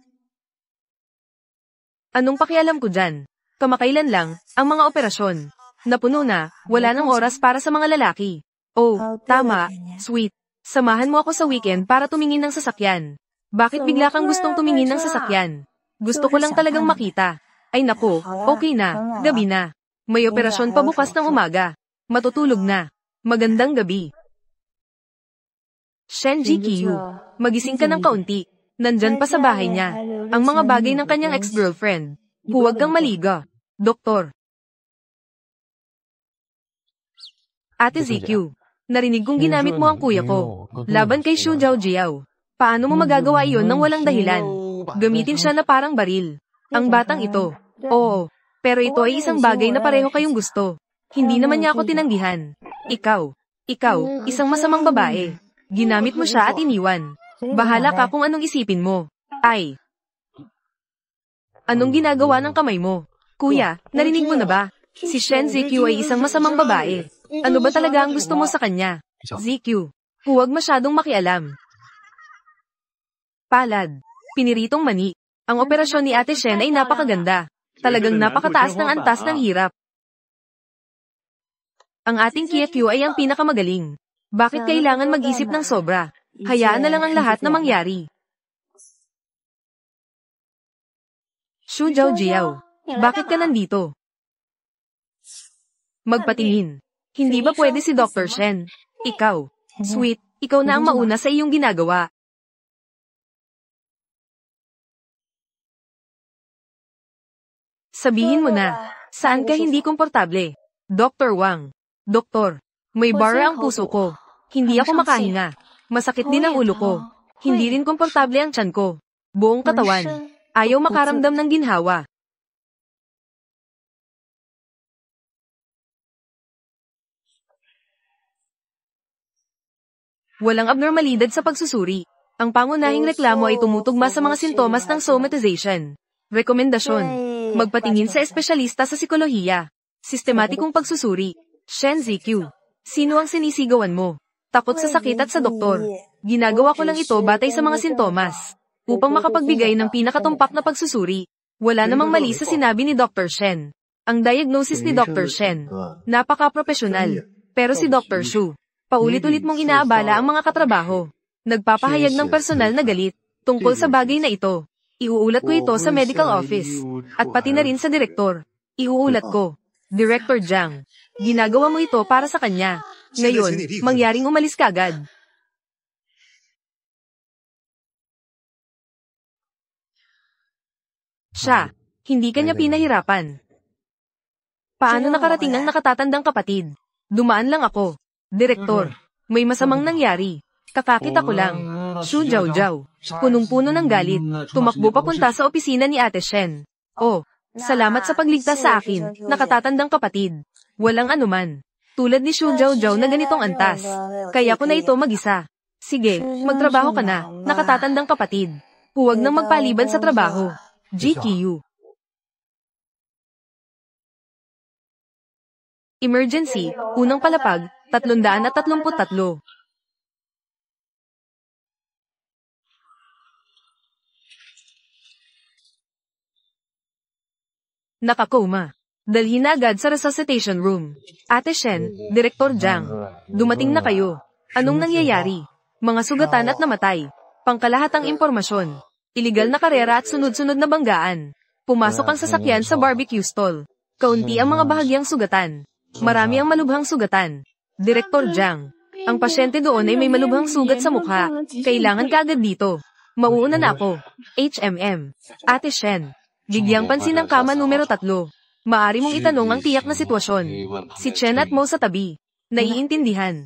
Anong pakialam ko dyan? Kamakailan lang, ang mga operasyon. Napuno na, wala nang oras para sa mga lalaki. Oh, tama, sweet. Samahan mo ako sa weekend para tumingin ng sasakyan. Bakit bigla kang gustong tumingin ng sasakyan? Gusto ko lang talagang makita. Ay naku, okay na, gabi na. May operasyon pa bukas ng umaga. Matutulog na. Magandang gabi. Shen GQ, magising ka ng kaunti. Nandyan pa sa bahay niya. Ang mga bagay ng kanyang ex-girlfriend. Huwag kang maliga. Doktor. Ate ZQ, narinig kong ginamit mo ang kuya ko. Laban kay Xu Zhaojiao. Paano mo magagawa iyon nang walang dahilan? Gamitin siya na parang baril. Ang batang ito. Oo. Pero ito ay isang bagay na pareho kayong gusto. Hindi naman niya ako tinanggihan. Ikaw, isang masamang babae. Ginamit mo siya at iniwan. Bahala ka kung anong isipin mo. Ay. Anong ginagawa ng kamay mo? Kuya, narinig mo na ba? Si Shen ZQ ay isang masamang babae. Ano ba talaga ang gusto mo sa kanya? ZQ, huwag masyadong makialam. Palad. Piniritong mani. Ang operasyon ni Ate Shen ay napakaganda. Talagang napakataas ng antas ng hirap. Ang ating KQ ay ang pinakamagaling. Bakit kailangan mag-isip ng sobra? Hayaan na lang ang lahat na mangyari. Xu Zhaojiao, bakit ka nandito? Magpatingin. Hindi ba pwede si Dr. Shen? Ikaw, sweet, ikaw na ang mauna sa iyong ginagawa. Sabihin mo na, saan ka hindi komportable? Dr. Wang. Doktor, may bara ang puso ko. Hindi ako makahinga. Masakit din ang ulo ko. Hindi rin komportable ang tiyan ko. Buong katawan. Ayaw makaramdam ng ginhawa. Walang abnormalidad sa pagsusuri. Ang pangunahing reklamo ay tumutugma sa mga sintomas ng somatization. Rekomendasyon. Magpatingin sa espesyalista sa psikolohiya. Sistematikong pagsusuri. Shen ZQ. Sino ang sinisigawan mo? Takot sa sakit at sa doktor. Ginagawa ko lang ito batay sa mga sintomas. Upang makapagbigay ng pinakatumpak na pagsusuri. Wala namang mali sa sinabi ni Dr. Shen. Ang diagnosis ni Dr. Shen. Napaka-profesional. Pero si Dr. Xu, paulit-ulit mong inaabala ang mga katrabaho. Nagpapahayag ng personal na galit tungkol sa bagay na ito. Iuulat ko ito sa medical office. At pati na rin sa direktor. Iuulat ko. Director Jiang, ginagawa mo ito para sa kanya. Ngayon, mangyaring umalis ka agad. Siya, hindi kanya pinahirapan. Paano nakarating ang nakatatandang kapatid? Dumaan lang ako. Direktor, may masamang nangyari. Kakakita ko lang. Xu Zhaojiao, punong-puno ng galit. Tumakbo papunta sa opisina ni Ate Shen. Oh, salamat sa pagligtas sa akin, nakatatandang kapatid. Walang anuman. Tulad ni Xu Zhaozhao na ganitong antas. Kaya ko na ito mag-isa. Sige, magtrabaho ka na, nakatatandang kapatid. Huwag nang magpaliban sa trabaho. GQ. Emergency, unang palapag, 333. Nakakoma. Dalhin na agad sa resuscitation room. Ate Shen, Direktor Jiang. Dumating na kayo. Anong nangyayari? Mga sugatan at namatay. Pangkalahatang impormasyon. Iligal na karera at sunod-sunod na banggaan. Pumasok ang sasakyan sa barbecue stall. Kaunti ang mga bahagyang sugatan. Marami ang malubhang sugatan. Direktor Jiang. Ang pasyente doon ay may malubhang sugat sa mukha. Kailangan ka agad dito. Mauuna na ako. HMM. Ate Shen. Bigyang pansin ang kama numero 3. Maari mong itanong ang tiyak na sitwasyon. Si Chen at Mo sa tabi. Naiintindihan.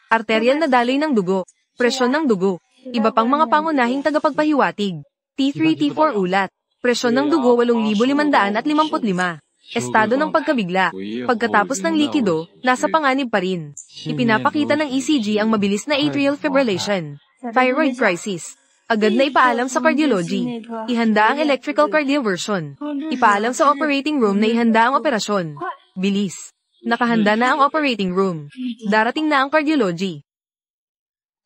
Arterial na daloy ng dugo. Presyon ng dugo. Iba pang mga pangunahing tagapagpahiwatig. T3, T4 ulat. Presyon ng dugo 8,555. Estado ng pagkabigla. Pagkatapos ng likido, nasa panganib pa rin. Ipinapakita ng ECG ang mabilis na atrial fibrillation. Thyroid crisis. Agad na ipaalam sa cardiology. Ihanda ang electrical cardioversion. Ipaalam sa operating room na ihanda ang operasyon. Bilis. Nakahanda na ang operating room. Darating na ang cardiology.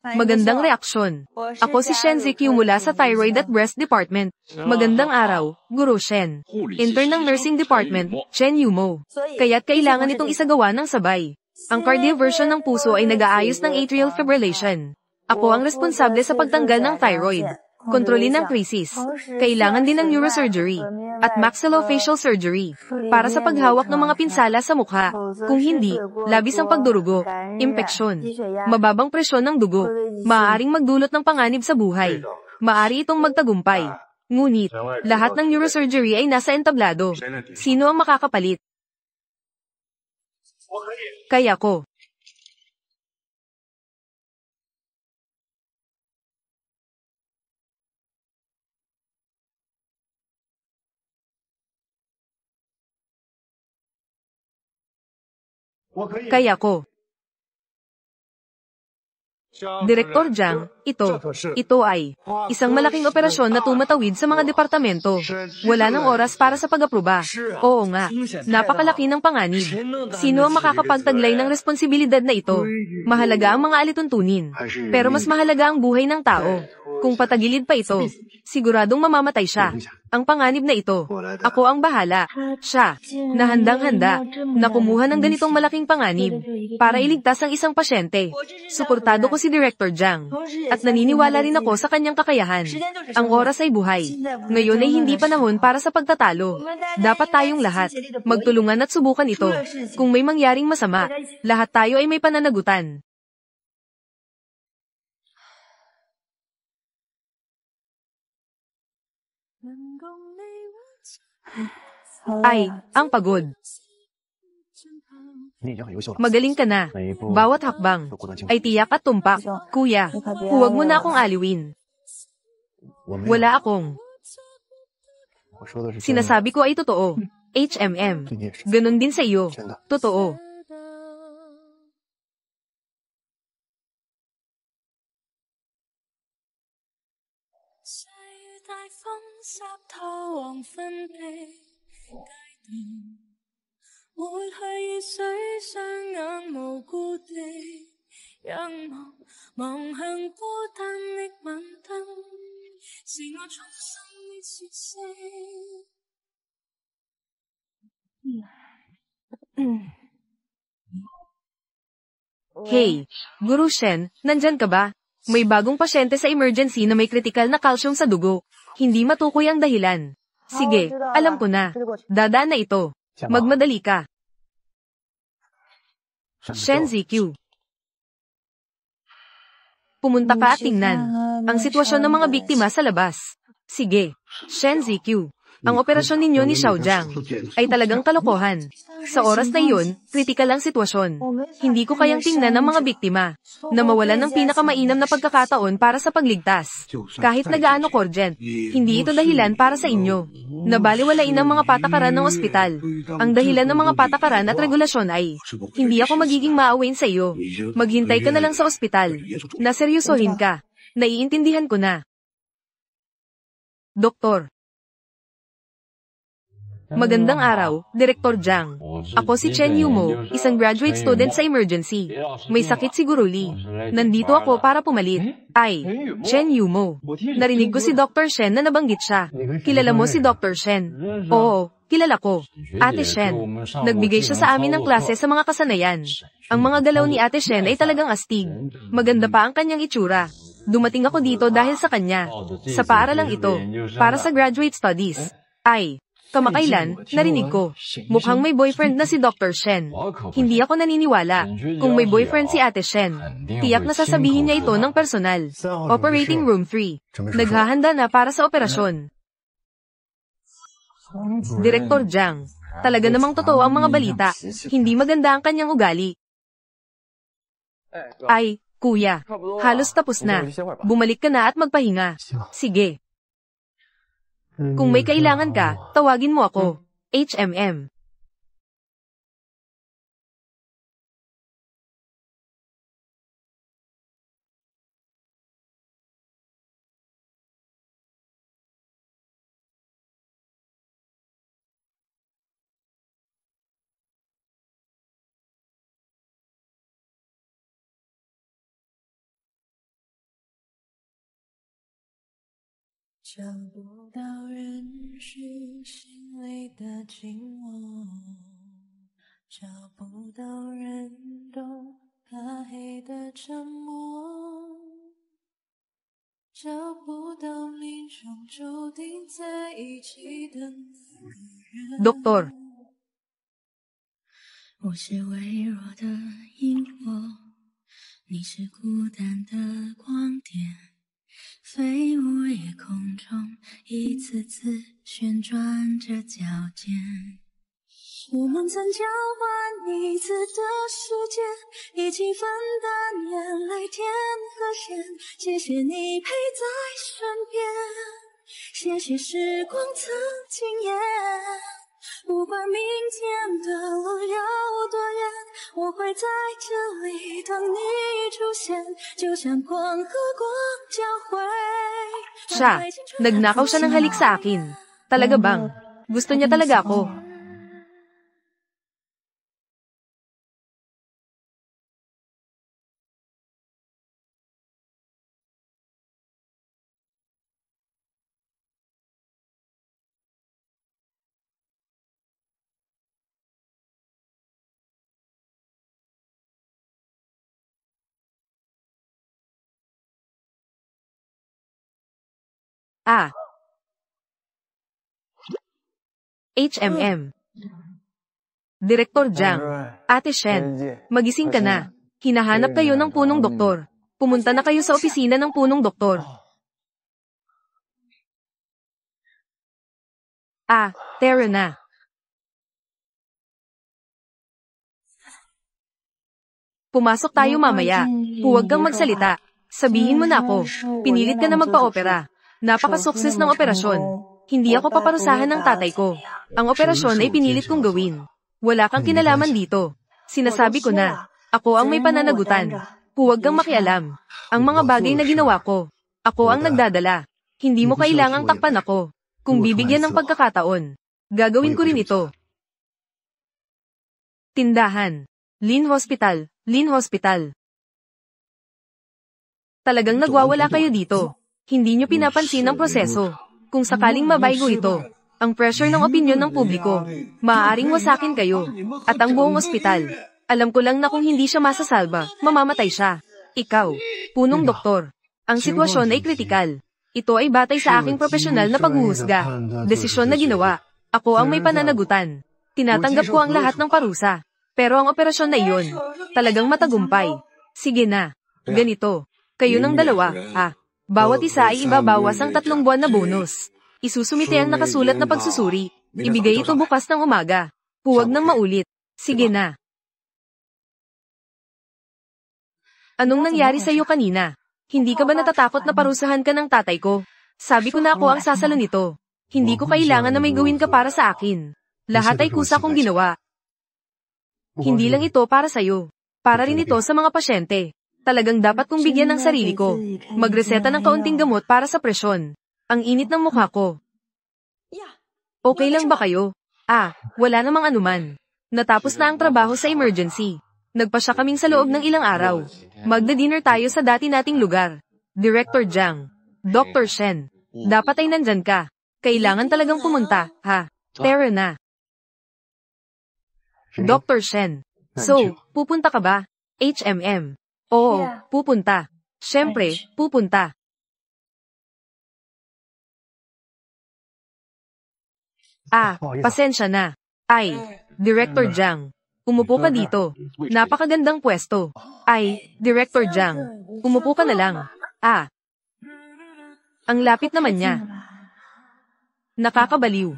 Magandang reaksyon. Ako si Shen Ziqiu mula sa Thyroid at Breast Department. Magandang araw, Guru Shen. Intern ng Nursing Department, Chen Yumo. Kaya't kailangan itong isagawa ng sabay. Ang cardioversion ng puso ay nag-aayos ng atrial fibrillation. Ako ang responsable sa pagtanggal ng thyroid. Kontrolin ang crisis. Kailangan din ng neurosurgery at maxillofacial surgery para sa paghawak ng mga pinsala sa mukha. Kung hindi, labis ang pagdurugo, impeksyon, mababang presyon ng dugo, maaaring magdulot ng panganib sa buhay. Maaari itong magtagumpay. Ngunit, lahat ng neurosurgery ay nasa entablado. Sino ang makakapalit? Kaya ko. Kaya ko. Direktor Jiang, ito ay isang malaking operasyon na tumatawid sa mga departamento. Wala nang oras para sa pag-aproba. Oo nga, napakalaki ng panganib. Sino ang makakapagtaglay ng responsibilidad na ito? Mahalaga ang mga alituntunin. Pero mas mahalaga ang buhay ng tao. Kung patagilid pa ito, siguradong mamamatay siya. Ang panganib na ito, ako ang bahala. Siya, na handang-handa, na kumuha ng ganitong malaking panganib, para iligtas ang isang pasyente. Suportado ko si Director Jiang, at naniniwala rin ako sa kanyang kakayahan. Ang oras ay buhay. Ngayon ay hindi panahon para sa pagtatalo. Dapat tayong lahat, magtulungan at subukan ito. Kung may mangyaring masama, lahat tayo ay may pananagutan. Ay, ang pagod. Magaling ka na. Bawat hakbang ay tiyak at tumpak. Kuya, huwag mo na akong aliwin. Wala akong. Sinasabi ko ay totoo. HMM. Ganon din sa iyo. Totoo. Hey, Guru Shen, nandyan ka ba? May bagong pasyente sa emergency na may critical na calcium sa dugo. Hindi matukoy ang dahilan. Sige, alam ko na. Dadaan na ito. Magmadali ka. Shen Ziqiu. Pumunta ka at tingnan ang sitwasyon ng mga biktima sa labas. Sige, Shen Ziqiu. Ang operasyon ninyo ni Xiaojiang ay talagang kalokohan. Sa oras na iyon, kritikal ang sitwasyon. Hindi ko kayang tingnan ang mga biktima na mawalan ng pinakamainam na pagkakataon para sa pagligtas. Kahit na gaano urgent, hindi ito dahilan para sa inyo. Nabaliwalain ang mga patakaran ng ospital. Ang dahilan ng mga patakaran at regulasyon ay, hindi ako magiging maawain sa iyo. Maghintay ka na lang sa ospital. Naseryosohin ka. Naiintindihan ko na. Doktor. Magandang araw, Direktor Jiang. Ako si Chen Yumo, isang graduate student sa emergency. May sakit si Guru Li. Nandito ako para pumalit. Ay, Chen Yumo. Narinig ko si Dr. Shen na nabanggit siya. Kilala mo si Dr. Shen? Oo, kilala ko. Ate Shen. Nagbigay siya sa amin ng klase sa mga kasanayan. Ang mga galaw ni Ate Shen ay talagang astig. Maganda pa ang kanyang itsura. Dumating ako dito dahil sa kanya. Sa paaralang ito, para sa graduate studies. Ay, kamakailan, narinig ko. Mukhang may boyfriend na si Dr. Shen. Hindi ako naniniwala. Kung may boyfriend si Ate Shen, tiyak na sasabihin niya ito ng personal. Operating Room 3. Naghahanda na para sa operasyon. Direktor Jiang. Talaga namang totoo ang mga balita. Hindi maganda ang kanyang ugali. Ay, kuya. Halos tapos na. Bumalik ka na at magpahinga. Sige. Kung may kailangan ka, tawagin mo ako. HMM. Doktor. 我是微弱的萤火，你是孤单的光点，飞舞夜空中，一次次旋转着脚尖。我们曾交换一次的时间，一起分担眼泪甜和咸。谢谢你陪在身边，谢谢时光曾惊艳。不管明天的路有多远，我会在这里等你出现，就像光和光交汇。 Siya, nagnakaw siya ng halik sa akin. Talaga bang? Gusto niya talaga ako. Ah. HMM. Direktor Jiang. Ate Shen. Magising ka na. Hinahanap kayo ng punong doktor. Pumunta na kayo sa opisina ng punong doktor. Ah, Tara na. Pumasok tayo mamaya. Huwag kang magsalita. Sabihin mo na ako. Pinilit ka na magpa-opera. Napaka-sukses ng operasyon. Hindi ako paparusahan ng tatay ko. Ang operasyon ay pinilit kong gawin. Wala kang kinalaman dito. Sinasabi ko na, ako ang may pananagutan. Huwag kang makialam. Ang mga bagay na ginawa ko, ako ang nagdadala. Hindi mo kailangang takpan ako. Kung bibigyan ng pagkakataon, gagawin ko rin ito. Tindahan. Lin Hospital. Lin Hospital. Talagang nagwawala kayo dito. Hindi nyo pinapansin ang proseso. Kung sakaling mabaygo ito, ang pressure ng opinyon ng publiko, maaaring wasakin kayo, at ang buong ospital. Alam ko lang na kung hindi siya masasalba, mamamatay siya. Ikaw, punong doktor. Ang sitwasyon ay kritikal. Ito ay batay sa aking profesional na paghuhusga. Desisyon na ginawa. Ako ang may pananagutan. Tinatanggap ko ang lahat ng parusa. Pero ang operasyon na iyon, talagang matagumpay. Sige na. Ganito. Kayo ng dalawa, ha? Bawat isa ay ibabawas ang 3 buwan na bonus. Isusumite ang nakasulat na pagsusuri. Ibigay ito bukas ng umaga. Huwag nang maulit. Sige na. Anong nangyari sa'yo kanina? Hindi ka ba natatakot na parusahan ka ng tatay ko? Sabi ko na ako ang sasalo nito. Hindi ko kailangan na may gawin ka para sa akin. Lahat ay kusa kong ginawa. Hindi lang ito para sa'yo. Para rin ito sa mga pasyente. Talagang dapat kong bigyan ng sarili ko. Magreseta ng kaunting gamot para sa presyon. Ang init ng mukha ko. Okay lang ba kayo? Wala namang anuman. Natapos na ang trabaho sa emergency. Nagpasya kaming sa loob ng ilang araw. Magda-dinner tayo sa dati nating lugar. Director Jiang. Dr. Shen. Dapat ay nandyan ka. Kailangan talagang pumunta, ha? Pero na. Dr. Shen. So, pupunta ka ba? HMM. Oo, pupunta. Siyempre, pupunta. Pasensya na. Director Jiang. Umupo ka dito. Napakagandang pwesto. Director Jiang. Umupo ka na lang. Ang lapit naman niya. Nakakabaliw.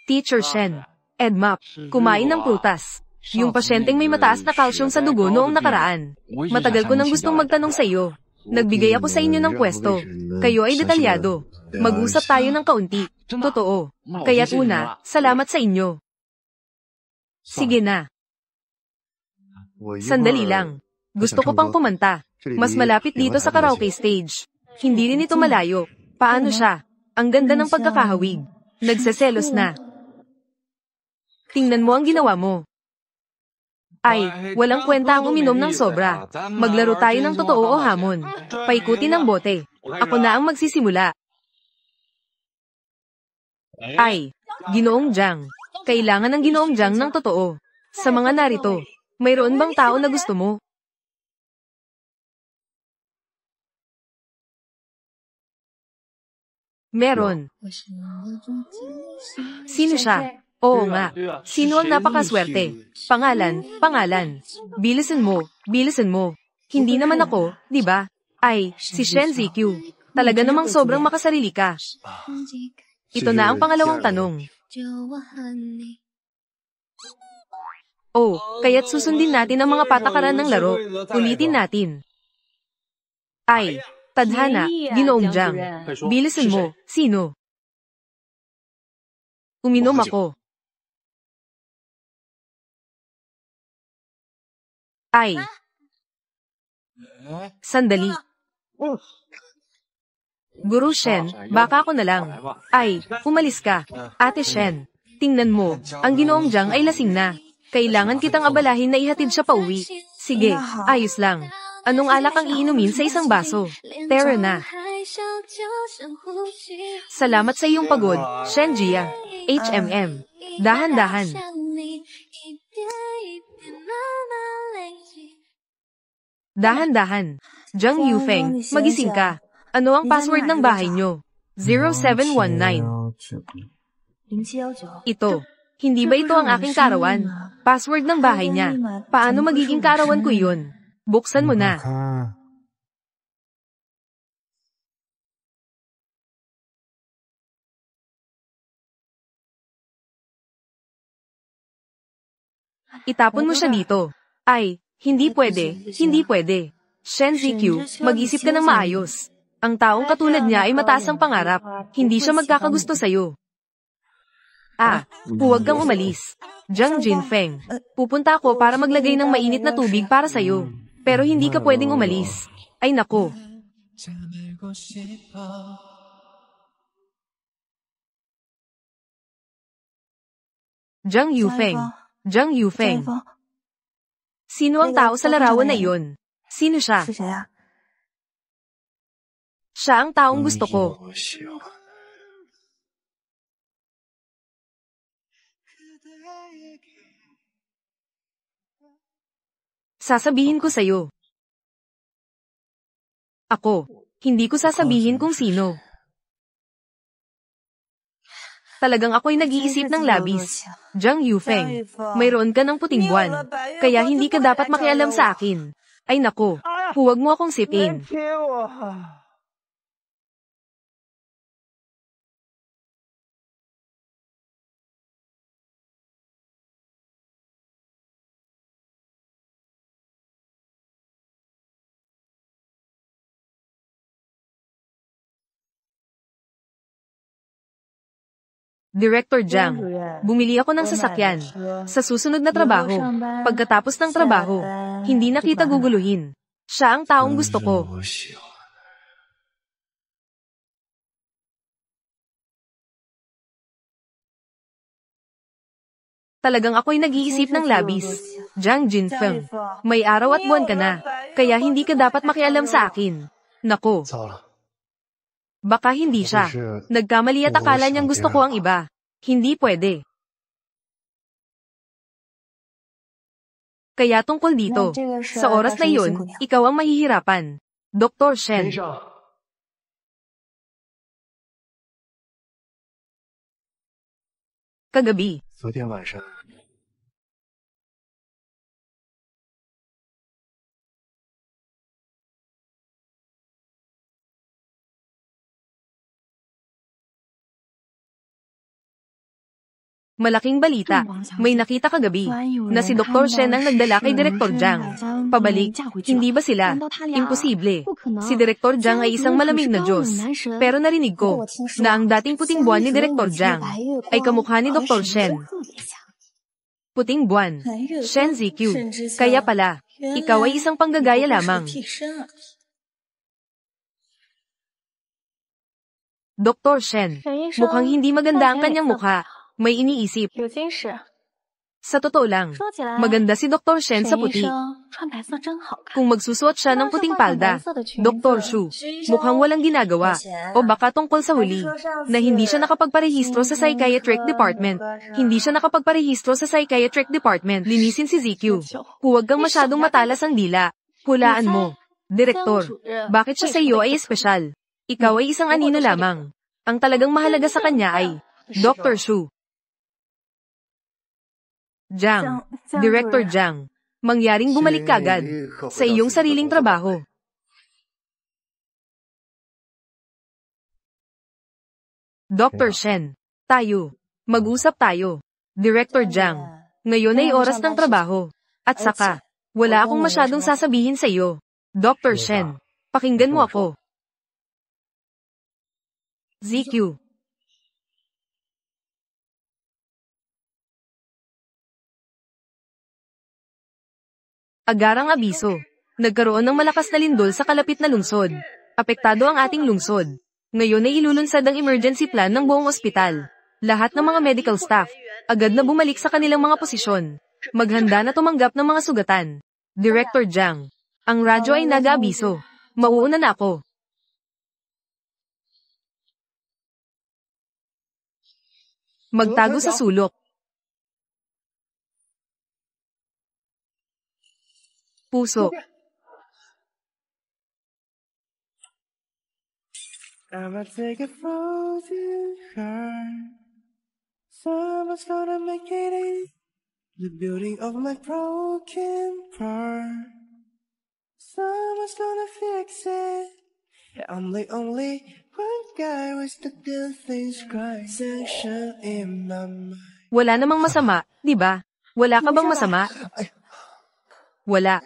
Teacher Shen. EDMAP. Kumain ng prutas. Yung pasyenteng may mataas na kalsyum sa dugo noong nakaraan. Matagal ko nang gustong magtanong sa iyo. Nagbigay ako sa inyo ng pwesto. Kayo ay detalyado. Mag-usap tayo ng kaunti. Totoo. Kaya't una, salamat sa inyo. Sige na. Sandali lang. Gusto ko pang kumanta. Mas malapit dito sa karaoke stage. Hindi rin ito malayo. Paano siya? Ang ganda ng pagkakahawig. Nagseselos na. Tingnan mo ang ginawa mo. Walang kwenta ang uminom ng sobra. Maglaro tayo ng totoo o hamon. Paikutin ang bote. Ako na ang magsisimula. Ginoong Jiang. Kailangan ng Ginoong Jiang ng totoo. Sa mga narito, mayroon bang tao na gusto mo? Meron. Sino siya? Oo nga. Sino ang napakaswerte? Pangalan. Bilisan mo. Hindi naman ako, di ba? Si Shen Ziqiu. Talaga namang sobrang makasarili ka. Ito na ang pangalawang tanong. Kaya't susundin natin ang mga patakaran ng laro. Ulitin natin. Tadhana, Ginoong Jiang. Bilisan mo. Sino? Uminom ako. Sandali. Guru Shen, baka ako na lang. Umalis ka. Ate Shen, tingnan mo, ang Ginoong Jiang ay lasing na. Kailangan kitang abalahin na ihatid siya pauwi. Sige, ayos lang. Anong alak ang iinumin sa isang baso? Tara na. Salamat sa iyong pagod, Shen Jia. HMM. Dahan-dahan. Dahan-dahan. Jiang Yufeng, magising ka. Ano ang password ng bahay nyo? 0719. Ito. Hindi ba ito ang aking karawan? Password ng bahay niya. Paano magiging karawan ko iyon? Buksan mo na. Itapon mo siya dito. Hindi pwede. Shen Ziqiu, mag-isip ka ng maayos. Ang taong katulad niya ay mataas ang pangarap. Hindi siya magkakagusto sa'yo. Huwag kang umalis. Jiang Jinfeng, pupunta ako para maglagay ng mainit na tubig para sa'yo. Pero hindi ka pwedeng umalis. Ay nako. Jiang Yufeng. Sino ang tao sa larawan na iyon? Sino siya? Siya ang taong gusto ko. Sasabihin ko sa'yo. Ako, hindi ko sasabihin kung sino. Talagang ako'y nag-iisip ng labis. Jiang Yufeng, mayroon ka ng puting buwan. Kaya hindi ka dapat makialam sa akin. Ay nako, Huwag mo akong sipin. Director Jiang, bumili ako ng sasakyan. Sa susunod na trabaho, pagkatapos ng trabaho, hindi na kita guguluhin. Siya ang taong gusto ko. Talagang ako'y nag-iisip ng labis. Jiang Jinfeng, may araw at buwan ka na, kaya hindi ka dapat makialam sa akin. Nako. Baka hindi siya. Nagkamali at akala niyang gusto ko ang iba. Hindi pwede. Kaya tungkol dito, sa oras na iyon, ikaw ang mahihirapan. Dr. Shen. Kagabi. Malaking balita, may nakita kagabi, na si Dr. Shen ang nagdala kay Director Jiang. Pabalik, hindi ba sila? Imposible. Si Director Jiang ay isang malamig na Diyos. Pero narinig ko, na ang dating puting buwan ni Director Jiang, ay kamukha ni Dr. Shen. Puting buwan, Shen ZQ. Kaya pala, ikaw ay isang panggagaya lamang. Dr. Shen, mukhang hindi maganda ang kanyang mukha. May iniisip. Sa totoo lang, maganda si Dr. Shen sa puti. Kung magsusuot siya ng puting palda, Dr. Shu, mukhang walang ginagawa. O baka tungkol sa huli, na hindi siya nakapagparehistro sa Psychiatric Department. Hindi siya nakapagparehistro sa Psychiatric Department. Linisin si ZQ. Huwag kang masyadong matalas ang dila. Hulaan mo. Direktor, bakit siya sa iyo ay espesyal? Ikaw ay isang anino lamang. Ang talagang mahalaga sa kanya ay Dr. Shu. Jiang, Director Jiang, mangyaring bumalik kagad sa iyong sariling trabaho. Dr. Shen, tayo, mag-usap tayo. Director Jiang, ngayon ay oras ng trabaho. At saka, wala akong masyadong sasabihin sa iyo. Dr. Shen, pakinggan mo ako. ZQ. Agarang abiso. Nagkaroon ng malakas na lindol sa kalapit na lungsod. Apektado ang ating lungsod. Ngayon ay ilulunsad ang emergency plan ng buong ospital. Lahat ng mga medical staff, agad na bumalik sa kanilang mga posisyon. Maghanda na tumanggap ng mga sugatan. Director Jiang, ang radyo ay nag-aabiso. Mauuna na ako. Magtago sa sulok. Puso. I'ma take a frozen heart. Someone's gonna make it in the beauty of my broken part. Someone's gonna fix it. Yeah, I'm the only one guy with the good things cry. Section in my mind. Wala namang masama, di ba? Wala ka bang masama? Wala.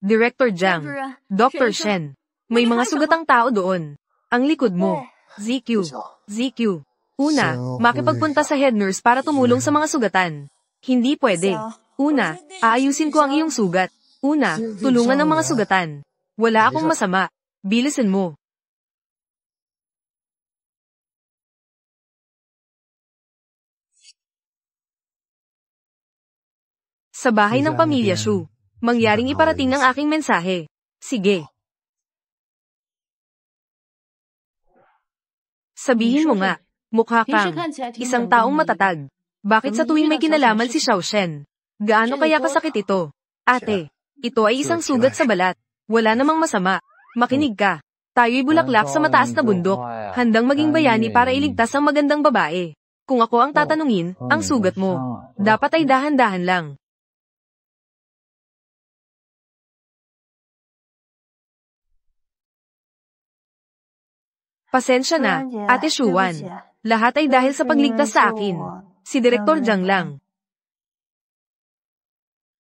Director Jiang, Dr. Shen, may mga sugatang tao doon. Ang likod mo. ZQ. ZQ. Una, makipagpunta sa head nurse para tumulong sa mga sugatan. Hindi pwede. Una, aayusin ko ang iyong sugat. Una, tulungan ang mga sugatan. Wala akong masama. Bilisan mo. Sa bahay ng pamilya Shu, mangyaring iparating ng aking mensahe. Sige. Sabihin mo nga, mukha kang isang taong matatag. Bakit sa tuwing may kinalaman si Xiao Shen? Gaano kaya kasakit ito? Ate, ito ay isang sugat sa balat. Wala namang masama. Makinig ka. Tayo'y bulaklak sa mataas na bundok. Handang maging bayani para iligtas ang magandang babae. Kung ako ang tatanungin, ang sugat mo. Dapat ay dahan-dahan lang. Pasensya na, Ate Shuan. Lahat ay dahil sa pagligtas sa akin. Si Direktor Jiang lang.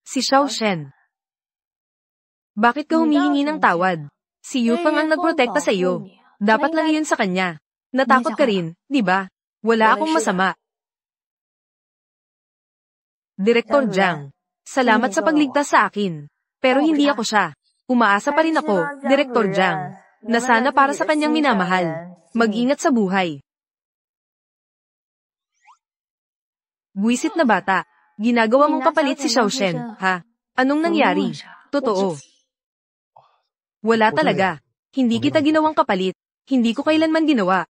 Si Xiao Shen. Bakit ka humihingi ng tawad? Si Yufeng ang nagprotekta sa iyo. Dapat lang iyon sa kanya. Natakot ka rin, di ba? Wala akong masama. Direktor Jiang. Salamat sa pagligtas sa akin. Pero hindi ako siya. Umaasa pa rin ako, Direktor Jiang, na sana para sa kanyang minamahal. Mag-ingat sa buhay. Buwisit na bata. Ginagawa mong kapalit si Xiao Shen, ha? Anong nangyari? Totoo. Wala talaga. Hindi kita ginawang kapalit. Hindi ko kailanman ginawa.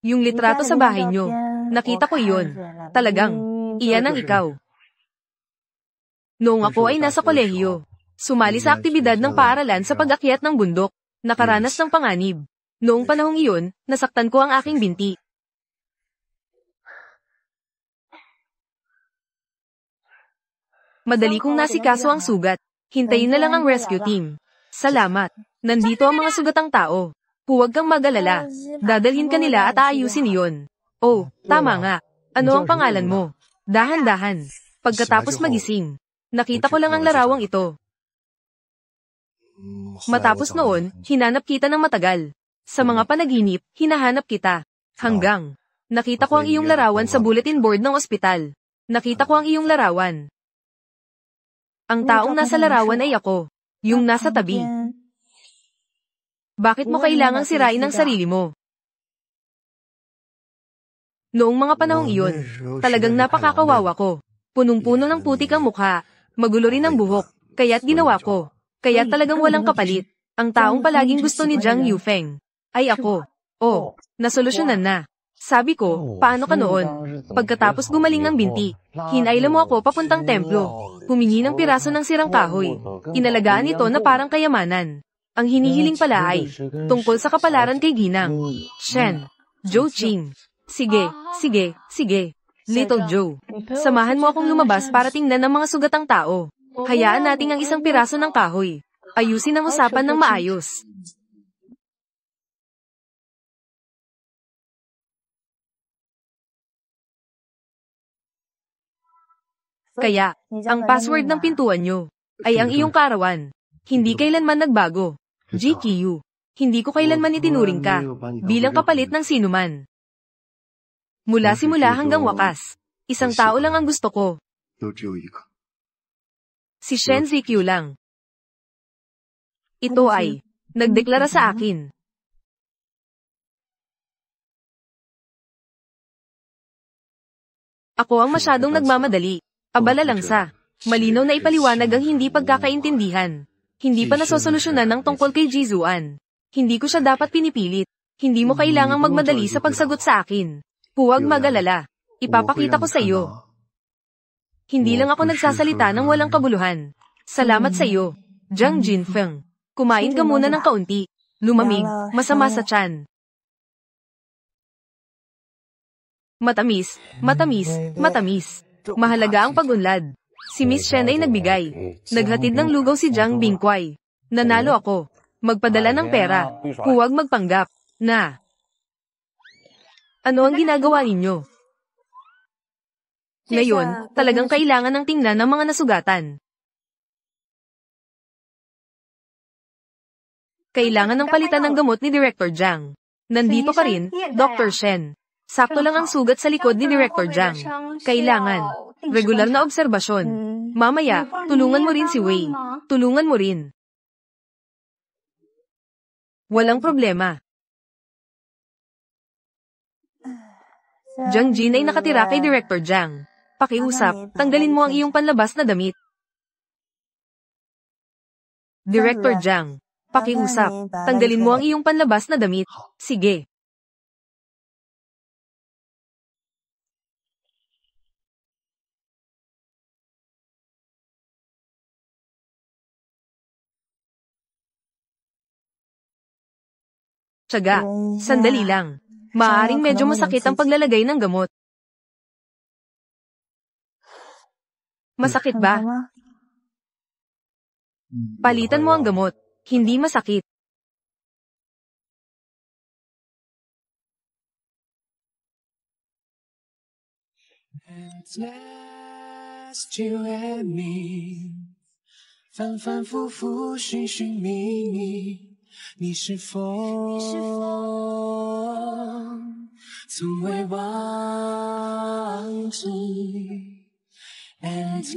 Yung litrato sa bahay nyo. Nakita ko iyon. Talagang, iyan ang ikaw. Noong ako ay nasa kolehiyo, sumali sa aktibidad ng paaralan sa pag-akyat ng bundok, nakaranas ng panganib. Noong panahong iyon, nasaktan ko ang aking binti. Madali kong nasikaso ang sugat. Hintayin na lang ang rescue team. Salamat. Nandito ang mga sugatang tao. Huwag kang mag-alala. Dadalhin ka nila at aayusin iyon. Oh, tama nga. Ano ang pangalan mo? Dahan-dahan. Pagkatapos magising, nakita ko lang ang larawang ito. Matapos noon, hinanap kita ng matagal. Sa mga panaginip, hinahanap kita. Hanggang, nakita ko ang iyong larawan sa bulletin board ng ospital. Nakita ko ang iyong larawan. Ang taong nasa larawan ay ako. Yung nasa tabi. Bakit mo kailangang sirain ang sarili mo? Noong mga panahong iyon, talagang napakakawawa ko. Punong-puno ng putik ang mukha. Magulo rin ang buhok. Kaya't ginawa ko. Kaya talagang walang kapalit. Ang taong palaging gusto ni Jiang Yufeng ay ako. Oh, nasolusyonan na. Sabi ko, paano ka noon? Pagkatapos gumaling ang binti, hinayla mo ako papuntang templo. Humingi ng piraso ng sirang kahoy. Inalagaan ito na parang kayamanan. Ang hinihiling pala ay tungkol sa kapalaran kay Ginang. Shen. Zhou Qing. Sige, sige, sige. Little Joe. Samahan mo akong lumabas para tingnan ang mga sugatang tao. Hayaan nating ang isang piraso ng kahoy. Ayusin ang usapan ng maayos. Kaya, ang password ng pintuan nyo ay ang iyong kaarawan. Hindi kailanman nagbago. GQ. Hindi ko kailanman itinuring ka bilang kapalit ng sinuman. Mula simula hanggang wakas, isang tao lang ang gusto ko. Si Shen Zikyu lang. Ito ay nagdeklara sa akin. Ako ang masyadong nagmamadali. Abala lang sa malinaw na ipaliwanag ang hindi pagkakaintindihan. Hindi pa nasosolusyonan ng tungkol kay Jizuan. Hindi ko siya dapat pinipilit. Hindi mo kailangang magmadali sa pagsagot sa akin. Huwag mag-alala. Ipapakita ko sa iyo. Hindi lang ako nagsasalita ng walang kabuluhan. Salamat sa iyo, Jiang Jinfeng. Kumain ka muna ng kaunti. Lumamig, masama sa tiyan. Matamis, matamis, matamis. Mahalaga ang pag-unlad. Si Miss Shen ay nagbigay. Naghatid ng lugaw si Jiang Bingkwai. Nanalo ako. Magpadala ng pera. Huwag magpanggap. Na. Ano ang ginagawa ninyo? Ngayon, talagang kailangan ng tingnan ng mga nasugatan. Kailangan ng palitan ng gamot ni Director Jiang. Nandito ka rin, Dr. Shen. Sakto lang ang sugat sa likod ni Director Jiang. Kailangan regular na obserbasyon. Mamaya, tulungan mo rin si Wei. Tulungan mo rin. Walang problema. Jiang Jin ay nakatira kay Director Jiang. Pakiusap, tanggalin mo ang iyong panlabas na damit. Director Jiang, pakiusap, tanggalin mo ang iyong panlabas na damit. Sige. Tiyaga, sandali lang. Maaaring medyo masakit ang paglalagay ng gamot. Masakit ba? Palitan mo ang gamot. Hindi masakit. You and me 反反复复寻寻觅觅，你是否从未忘记 Endless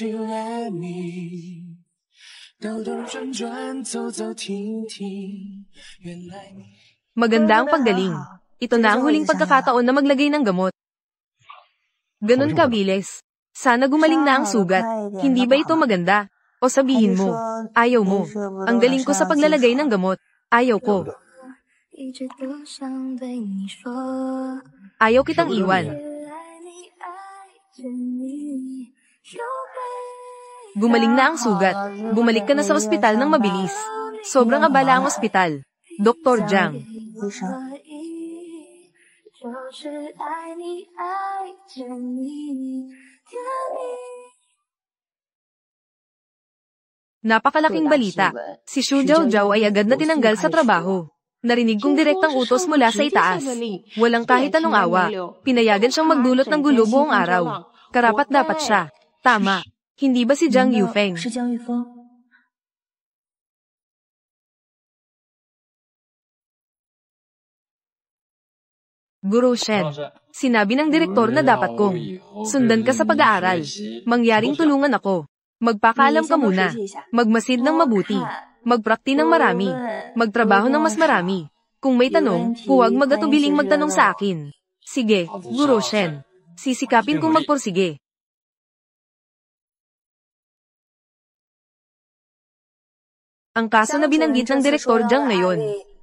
you and me 兜兜转转走走停停，原来你 Maganda ang paggaling. Ito na ang huling pagkakataon na maglagay ng gamot. Ganon kabilis. Sana gumaling na ang sugat. Hindi ba ito maganda? O sabihin mo, ayaw mo. Ang galing ko sa paglalagay ng gamot. Ayaw ko. Ayaw kitang iwan. Gumaling na ang sugat. Bumalik ka na sa ospital ng mabilis. Sobrang abala ang ospital. Dr. Jiang. Napakalaking balita. Si Xu Jiaojiao ay agad na tinanggal sa trabaho. Narinig kong direktang utos mula sa itaas. Walang kahit anong awa. Pinayagan siyang magdulot ng gulo buong araw. Karapat-dapat siya. Tama. Hindi ba si Jiang Yufeng? Guru Shen, sinabi ng direktor na dapat kong sundan ka sa pag-aaral. Mangyaring tulungan ako. Magpakaalam ka muna. Magmasid ng mabuti. Magprakti ng marami. Magtrabaho ng mas marami. Kung may tanong, huwag mag-atubiling magtanong sa akin. Sige, Guru Shen. Sisikapin kong magpursige. Ang kaso na binanggit ng Direktor Jiang ngayon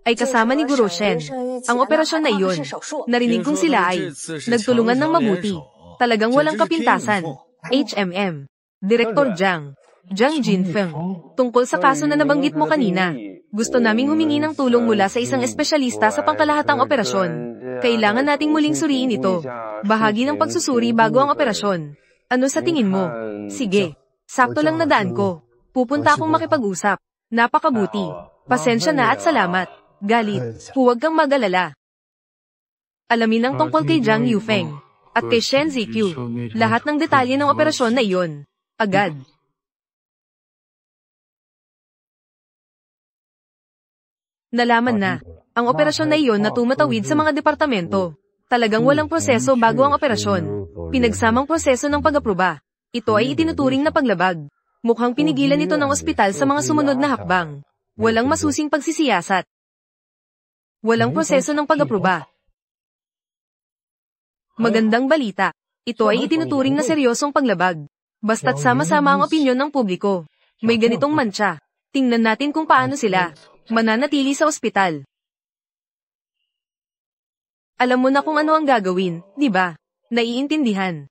ay kasama ni Guru Shen. Ang operasyon na iyon, narinig kong sila ay nagtulungan ng mabuti. Talagang walang kapintasan. HMM. Direktor Jiang. Jiang Jinfeng. Tungkol sa kaso na nabanggit mo kanina, gusto naming humingi ng tulong mula sa isang espesyalista sa pangkalahatang operasyon. Kailangan nating muling suriin ito. Bahagi ng pagsusuri bago ang operasyon. Ano sa tingin mo? Sige. Sakto lang nadaan ko. Pupunta akong makipag-usap. Napakabuti. Pasensya na at salamat. Galit. Huwag kang mag-alala. Alamin ang tungkol kay Jiang Yufeng at kay Shen Zikyu. Lahat ng detalye ng operasyon na iyon. Agad. Nalaman na. Ang operasyon na iyon na tumatawid sa mga departamento. Talagang walang proseso bago ang operasyon. Pinagsamang proseso ng pag-aproba. Ito ay itinuturing na paglabag. Mukhang pinigilan ito ng ospital sa mga sumunod na hakbang. Walang masusing pagsisiyasat. Walang proseso ng pag-aproba. Magandang balita. Ito ay itinuturing na seryosong paglabag. Basta't sama-sama ang opinyon ng publiko. May ganitong mantsa. Tingnan natin kung paano sila mananatili sa ospital. Alam mo na kung ano ang gagawin, di ba? Naiintindihan.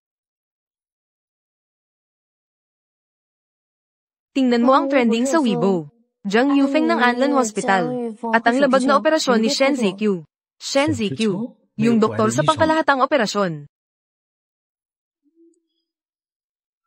Tingnan mo ang trending sa Weibo. Jiang Yufeng ng Anlan Hospital. At ang labag na operasyon ni Shen Zikyu. Shen Zikyu, yung doktor sa pangkalahatang operasyon.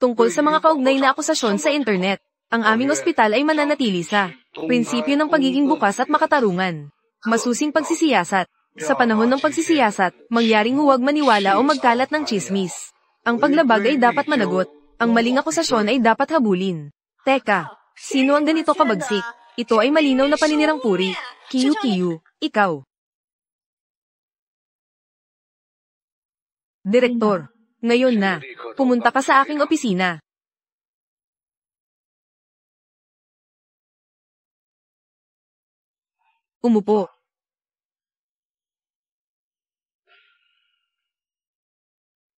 Tungkol sa mga kaugnay na akusasyon sa internet, ang aming ospital ay mananatili sa prinsipyo ng pagiging bukas at makatarungan. Masusing pagsisiyasat. Sa panahon ng pagsisiyasat, mangyaring huwag maniwala o magkalat ng chismis. Ang paglabag ay dapat managot. Ang maling akusasyon ay dapat habulin. Teka, sino ang ganito kabagsik? Ito ay malinaw na paninirang puri. Kiyu, ikaw. Direktor, ngayon na, pumunta ka sa aking opisina. Umupo.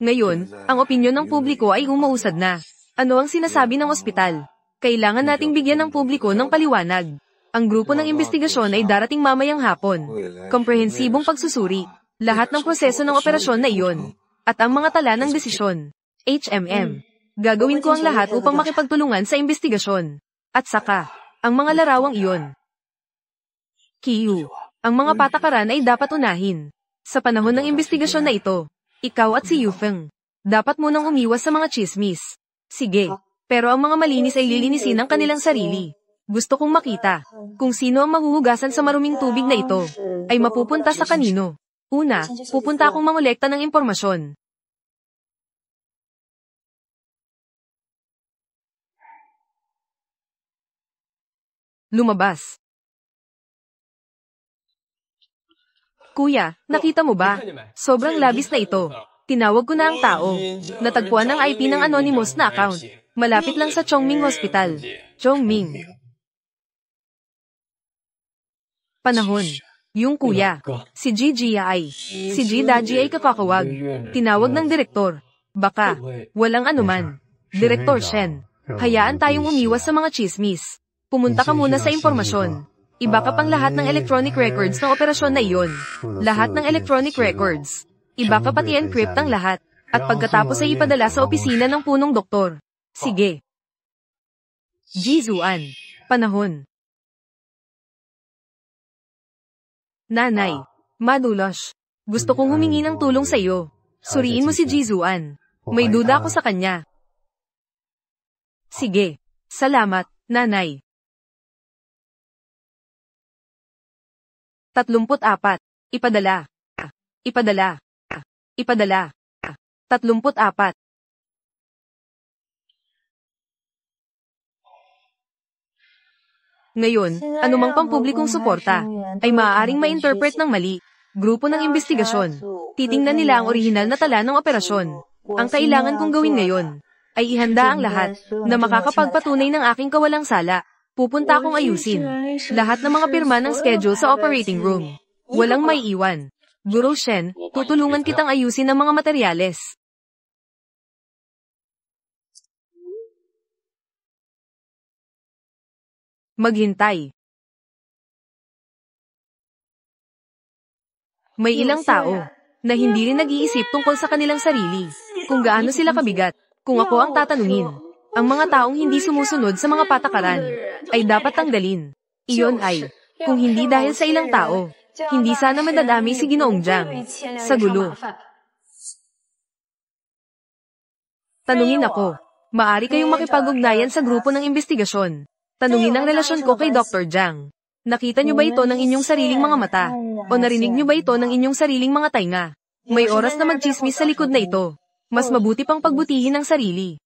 Ngayon, ang opinyon ng publiko ay umuusad na. Ano ang sinasabi ng ospital? Kailangan nating bigyan ng publiko ng paliwanag. Ang grupo ng investigasyon ay darating mamayang hapon. Komprehensibong pagsusuri. Lahat ng proseso ng operasyon na iyon. At ang mga tala ng desisyon. HMM. Gagawin ko ang lahat upang makipagtulungan sa investigasyon. At saka, ang mga larawang iyon. Kiyu. Ang mga patakaran ay dapat unahin. Sa panahon ng investigasyon na ito, ikaw at si Yufeng, dapat munang umiwas sa mga chismis. Sige. Pero ang mga malinis ay lilinisin ang kanilang sarili. Gusto kong makita kung sino ang mahuhugasan sa maruming tubig na ito ay mapupunta sa kanino. Una, pupunta akong mangolekta ng impormasyon. Lumabas. Kuya, nakita mo ba? Sobrang labis na ito. Tinawag ko na ang tao. Natagpuan ang IP ng anonymous na account. Malapit lang sa Chongming Hospital. Chongming. Panahon. Yung kuya. Si GGI. Si G-Daji ay kakakawag. Tinawag ng direktor. Baka. Walang anuman. Direktor Shen. Hayaan tayong umiwas sa mga chismis. Pumunta ka muna sa impormasyon. Iba ka pang lahat ng electronic records ng operasyon na iyon. Lahat ng electronic records. Iba ka pati encrypt ang lahat. At pagkatapos ay ipadala sa opisina ng punong doktor. Sige. Jizuan. Panahon. Nanay. Madulos. Gusto kong humingi ng tulong sa iyo. Suriin mo si Jizuan. May duda ako sa kanya. Sige. Salamat, nanay. 34. Ipadala. Ipadala. Ipadala. 34. Ngayon, anumang pampublikong suporta ay maaaring ma-interpret ng mali. Grupo ng investigasyon. Titingnan nila ang orihinal na tala ng operasyon. Ang kailangan kong gawin ngayon ay ihanda ang lahat na makakapagpatunay ng aking kawalang sala. Pupunta akong ayusin lahat ng mga pirma ng schedule sa operating room. Walang may iwan. Guru Shen, tutulungan kitang ayusin ang mga materyales. Maghintay. May ilang tao na hindi rin nag-iisip tungkol sa kanilang sarili, kung gaano sila kabigat. Kung ako ang tatanungin, ang mga taong hindi sumusunod sa mga patakaran ay dapat tanggalin. Iyon ay, kung hindi dahil sa ilang tao, hindi sana madadami si Ginoong Jiang sa gulo. Tanungin ako, maari kayong makipag-ugnayan sa grupo ng investigasyon. Tanungin ang relasyon ko kay Dr. Jiang. Nakita niyo ba ito ng inyong sariling mga mata? O narinig niyo ba ito ng inyong sariling mga tainga? May oras na magchismis sa likod na ito. Mas mabuti pang pagbutihin ang sarili.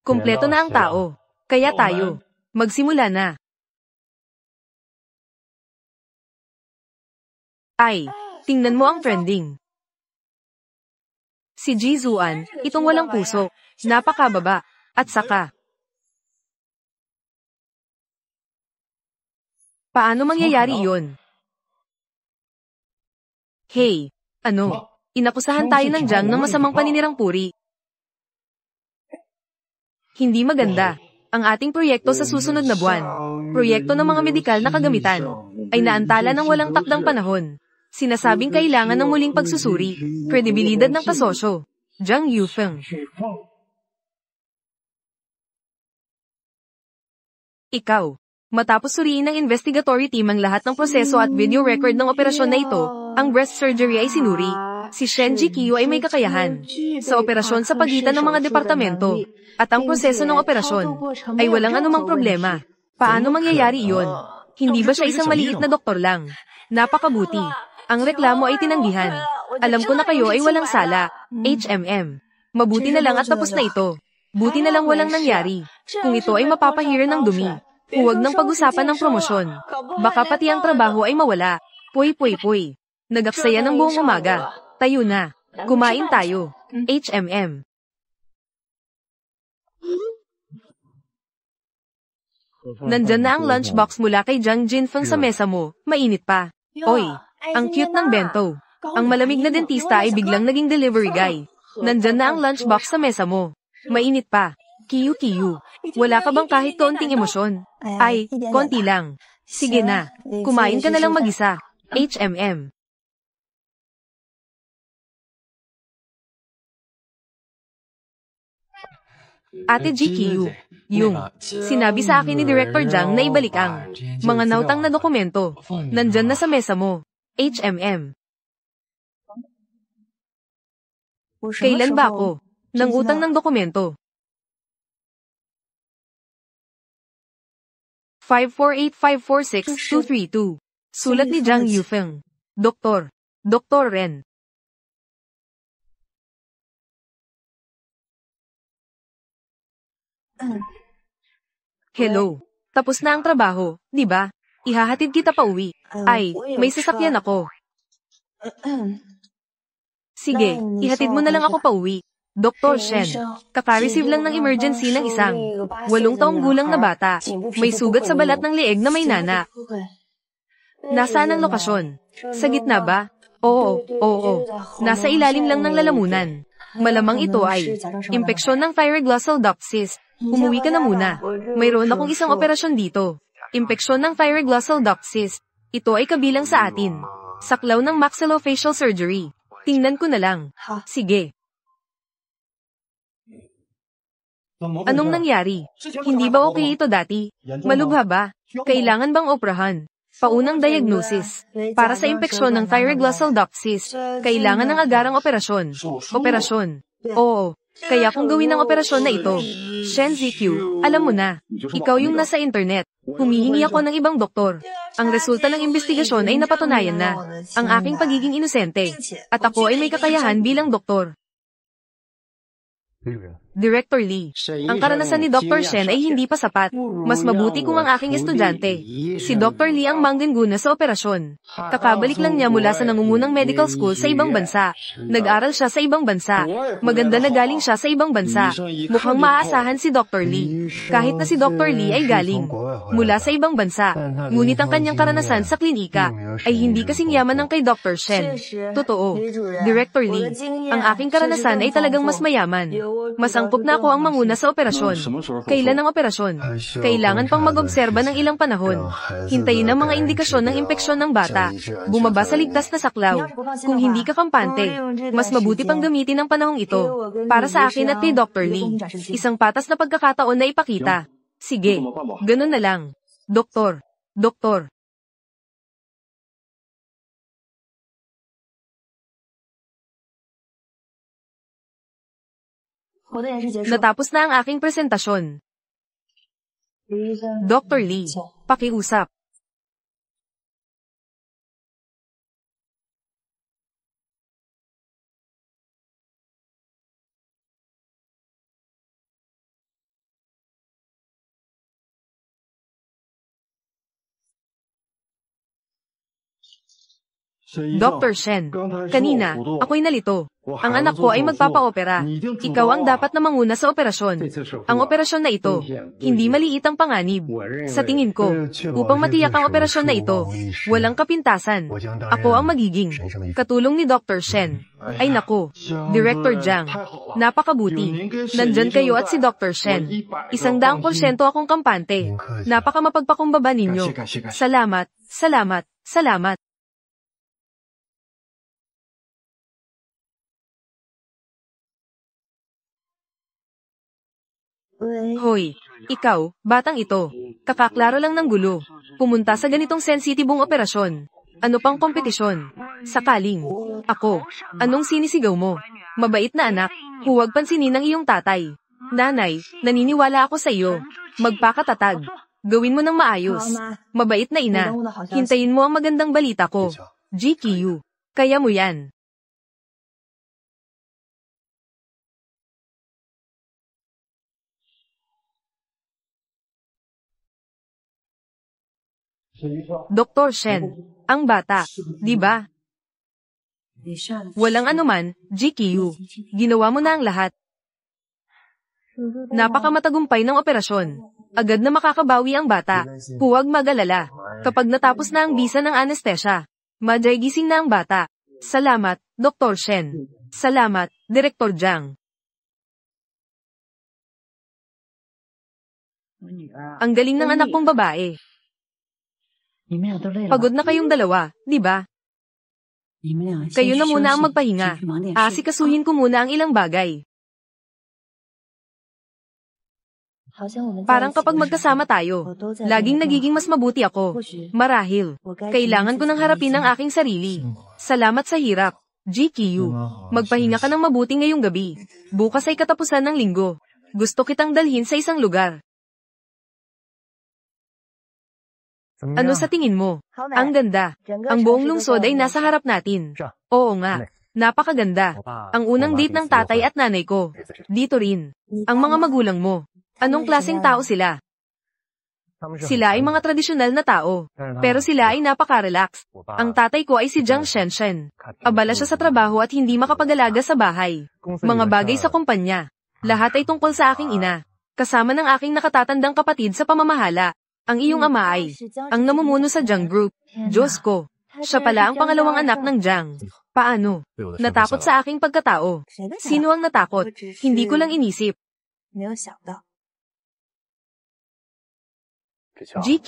Kumpleto na ang tao. Kaya tayo, magsimula na. Ay, tingnan mo ang trending. Si Jizuan, itong walang puso, napakababa, at saka. Paano mangyayari yun? Hey, ano? Inakusahan tayo ng Jiang ng masamang paninirang puri. Hindi maganda. Ang ating proyekto sa susunod na buwan, proyekto ng mga medikal na kagamitan, ay naantala ng walang takdang panahon. Sinasabing kailangan ng muling pagsusuri, kredibilidad ng kasosyo. Jiang Yufeng. Ikaw. Matapos suriin ng investigatory team ang lahat ng proseso at video record ng operasyon na ito, ang breast surgery ay sinuri. Si Shen Jiqiu ay may kakayahan sa operasyon sa pagitan ng mga departamento, at ang proseso ng operasyon ay walang anumang problema. Paano mangyayari iyon? Hindi ba siya isang maliit na doktor lang? Napakabuti. Ang reklamo ay tinanggihan. Alam ko na kayo ay walang sala. HMM. Mabuti na lang at tapos na ito. Buti na lang walang nangyari. Kung ito ay mapapahira ng dumi, huwag nang pag-usapan ng promosyon. Baka pati ang trabaho ay mawala. Puy. Nagaksaya ng buong umaga. Tayo na. Kumain tayo. HMM. Nandyan na ang lunchbox mula kay Jiang Jinfeng sa mesa mo. Mainit pa. Oy, ang cute ng bento. Ang malamig na dentista ay biglang naging delivery guy. Nandyan na ang lunchbox sa mesa mo. Mainit pa. Kiyu. Wala ka bang kahit kaunting emosyon? Ay, konti lang. Sige na. Kumain ka na lang mag-isa. HMM. Ate GQ, yung sinabi sa akin ni Director Jiang na ibalik ang mga nautang na dokumento. Nandyan na sa mesa mo. HMM. Kailan ba ako nang utang ng dokumento? 548546232. Sulat ni Jiang Yufeng. Dr. Ren. Hello. Tapos na ang trabaho, di ba? Ihahatid kita pa uwi. Ay, may sasakyan ako. Sige, ihatid mo na lang ako pa uwi. Dr. Shen, kaka-receive lang ng emergency ng isang 8 taong gulang na bata. May sugat sa balat ng leeg na may nana. Nasaan ang lokasyon? Sa gitna ba? Oo. Nasa ilalim lang ng lalamunan. Malamang ito ay impeksyon ng thyroglossal duct cyst. Umuwi ka na muna. Mayroon akong isang operasyon dito. Impeksyon ng thyroglossal duct cyst. Ito ay kabilang sa atin. Saklaw ng maxillofacial surgery. Tingnan ko na lang. Sige. Anong nangyari? Hindi ba okay ito dati? Malubha ba? Kailangan bang oprahan? Paunang diagnosis. Para sa impeksyon ng thyroglossal duct cyst, kailangan ng agarang operasyon. Operasyon. Oo. Kaya kung gawin ang operasyon na ito, Shen ZQ, alam mo na, ikaw yung nasa internet. Humihingi ako ng ibang doktor. Ang resulta ng investigasyon ay napatunayan na ang aking pagiging inosente. At ako ay may kakayahan bilang doktor. Director Lee, ang karanasan ni Dr. Shen ay hindi pa sapat. Mas mabuti kung ang aking estudyante. Si Dr. Lee ang mangguna sa operasyon. Kakabalik lang niya mula sa nangungunang medical school sa ibang bansa. Nag-aral siya sa ibang bansa. Maganda na galing siya sa ibang bansa. Mukhang maaasahan si Dr. Lee. Kahit na si Dr. Lee ay galing mula sa ibang bansa. Ngunit ang kanyang karanasan sa klinika ay hindi kasing yaman ng kay Dr. Shen. Totoo. Director Lee, ang aking karanasan ay talagang mas mayaman. Mas angkop na ako ang manguna sa operasyon. Kailan ang operasyon? Kailangan pang mag-obserba ng ilang panahon. Hintayin ang mga indikasyon ng impeksyon ng bata. Bumaba sa ligtas na saklaw. Kung hindi ka kampante, mas mabuti pang gamitin ang panahong ito. Para sa akin at kay Dr. Lee. Isang patas na pagkakataon na ipakita. Sige, ganun na lang. Doktor. Natapos na ang aking presentasyon. Dr. Lee, pakiusap. Dr. Shen, kanina, ako'y nalito. Ang anak ko ay magpapa-opera. Ikaw ang dapat na manguna sa operasyon. Ang operasyon na ito, hindi maliit ang panganib. Sa tingin ko, upang matiyak ang operasyon na ito, walang kapintasan. Ako ang magiging katulong ni Dr. Shen. Ay nako, Director Jiang, napakabuti. Nandyan kayo at si Dr. Shen. 100% akong kampante. Napaka mapagpakumbaba ninyo. Salamat. Hoy, ikaw, batang ito. Kakaklaro lang ng gulo. Pumunta sa ganitong sensitibong operasyon. Ano pang kompetisyon? Sakaling. Ako. Anong sinisigaw mo? Mabait na anak. Huwag pansinin ng iyong tatay. Nanay, naniniwala ako sa iyo. Magpakatatag. Gawin mo ng maayos. Mabait na ina. Hintayin mo ang magandang balita ko. GQ. Kaya mo yan. Dr. Shen, ang bata, di ba? Walang anuman, GQ. Ginawa mo na ang lahat. Napakamatagumpay ng operasyon. Agad na makakabawi ang bata. Huwag mag-alala. Kapag natapos na ang bisa ng anesthesia, madragising na ang bata. Salamat, Dr. Shen. Salamat, Director Jiang. Ang galing ng anak kong babae. Pagod na kayong dalawa, di ba? Kayo na muna ang magpahinga. Asikasuhin ko muna ang ilang bagay. Parang kapag magkasama tayo, laging nagiging mas mabuti ako. Marahil, kailangan ko nang harapin ang aking sarili. Salamat sa hirap. GQ. Magpahinga ka ng mabuti ngayong gabi. Bukas ay katapusan ng linggo. Gusto kitang dalhin sa isang lugar. Ano sa tingin mo? Ang ganda. Ang buong lungsod ay nasa harap natin. Oo nga. Napakaganda. Ang unang date ng tatay at nanay ko. Dito rin. Ang mga magulang mo. Anong klaseng tao sila? Sila ay mga tradisyonal na tao, pero sila ay napaka-relax. Ang tatay ko ay si Jiang Shenshen. Abala siya sa trabaho at hindi makapag-alaga sa bahay. Mga bagay sa kumpanya. Lahat ay tungkol sa aking ina. Kasama ng aking nakatatandang kapatid sa pamamahala. Ang iyong ama ay ang namumuno sa Jiang Group. Diyos ko. Siya pala ang pangalawang anak ng Jiang. Paano? Natakot sa aking pagkatao. Sino ang natakot? Hindi ko lang inisip. GQ.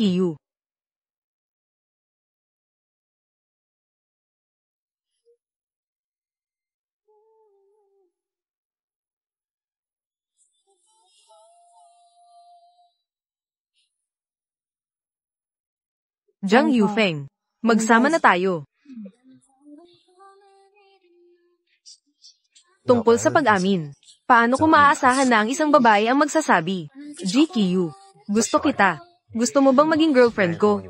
Jiang Yufeng. Magsama na tayo. Tungkol sa pag-amin. Paano ko maaasahan na ang isang babae ang magsasabi? GQ. Gusto kita. Gusto mo bang maging girlfriend ko?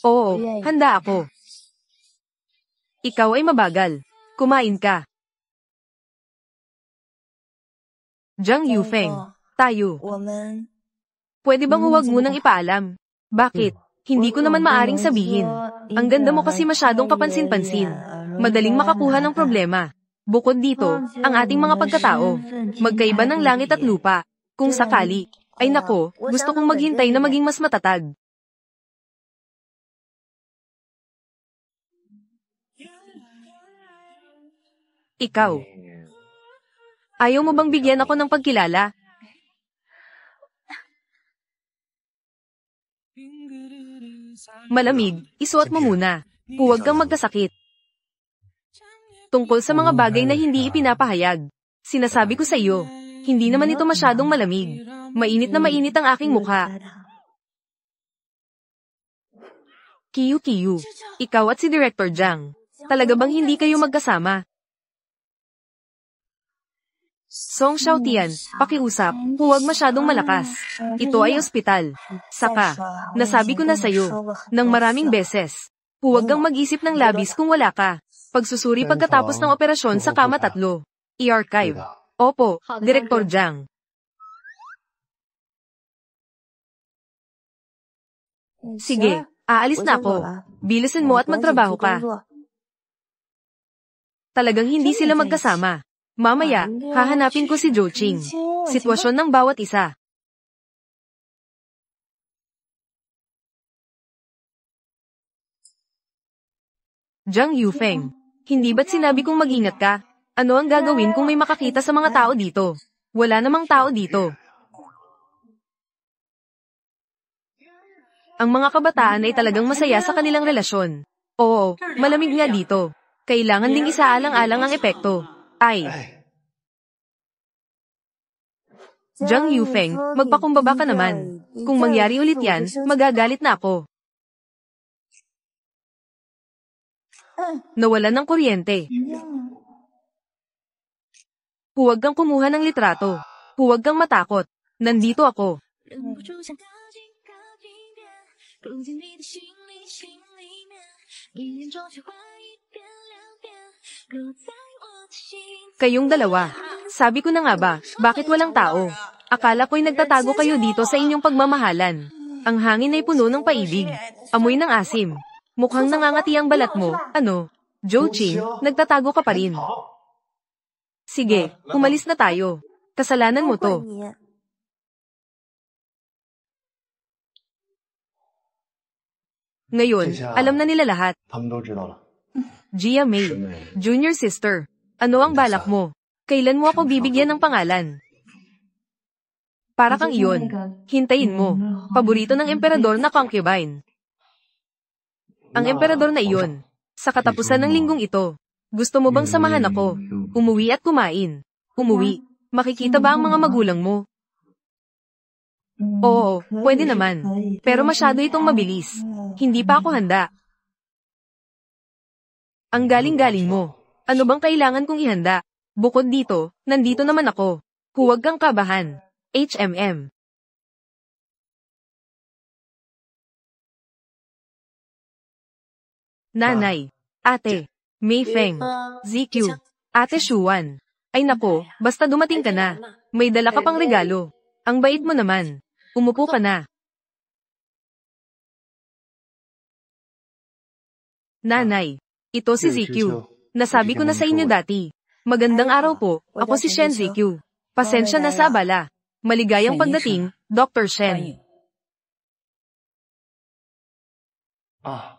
Oo, handa ako. Ikaw ay mabagal. Kumain ka. Jiang Yufeng. Tayo. Pwede bang huwag munang ipaalam? Bakit? Hindi ko naman maaring sabihin. Ang ganda mo kasi masyadong kapansin-pansin. Madaling makakuha ng problema. Bukod dito, ang ating mga pagkatao. Magkaiba ng langit at lupa. Kung sakali. Ay nako, gusto kong maghintay na maging mas matatag. Ikaw. Ayaw mo bang bigyan ako ng pagkilala? Malamig, isuot mo muna. Huwag kang magkasakit. Tungkol sa mga bagay na hindi ipinapahayag. Sinasabi ko sa iyo, hindi naman ito masyadong malamig. Mainit na mainit ang aking mukha. Kiyu, ikaw at si Director Jiang. Talaga bang hindi kayo magkasama? Song Xiaotian, pakiusap, huwag masyadong malakas. Ito ay ospital. Saka, nasabi ko na sa'yo, ng maraming beses. Huwag kang mag-isip ng labis kung wala ka. Pagsusuri pagkatapos ng operasyon sa kama 3. I-archive. Opo, Director Jiang. Sige, aalis na ako. Bilisin mo at magtrabaho ka. Talagang hindi sila magkasama. Mamaya, hahanapin ko si Zhou Qing. Sitwasyon ng bawat isa. Jiang Yufeng. Hindi ba't sinabi kong mag-ingat ka? Ano ang gagawin kung may makakita sa mga tao dito? Wala namang tao dito. Ang mga kabataan ay talagang masaya sa kanilang relasyon. Oo, malamig nga dito. Kailangan ding isaalang-alang ang epekto. Ay. Jiang Yufeng, magpakumbaba ka naman. Kung mangyari ulit yan, magagalit na ako. Nawalan ng kuryente. Huwag kang kumuha ng litrato. Huwag kang matakot. Nandito ako. Kayong dalawa. Sabi ko na nga ba, bakit walang tao? Akala ko'y nagtatago kayo dito sa inyong pagmamahalan. Ang hangin ay puno ng paibig. Amoy ng asim. Mukhang nangangati ang balat mo. Ano? Zhou Qing, nagtatago ka pa rin. Sige, umalis na tayo. Kasalanan mo to. Ngayon, alam na nila lahat. Jia Mei, junior sister. Ano ang balak mo? Kailan mo ako bibigyan ng pangalan? Para kang iyon. Hintayin mo. Paborito ng emperador na concubine. Ang emperador na iyon. Sa katapusan ng linggong ito. Gusto mo bang samahan ako? Umuwi at kumain. Umuwi. Makikita ba ang mga magulang mo? Oo, pwede naman. Pero masyado itong mabilis. Hindi pa ako handa. Ang galing-galing mo. Ano bang kailangan kong ihanda? Bukod dito, nandito naman ako. Huwag kang kabahan. HMM. Nanay. Ate. Mei Feng. ZQ. Ate Shuan. Ay nako, basta dumating ka na. May dala ka pang regalo. Ang bait mo naman. Umupo ka na. Nanay, ito si ZQ. Nasabi ko na sa inyo dati. Magandang araw po, ako si Shen ZQ. Pasensya na sa abala. Maligayang pagdating, Dr. Shen.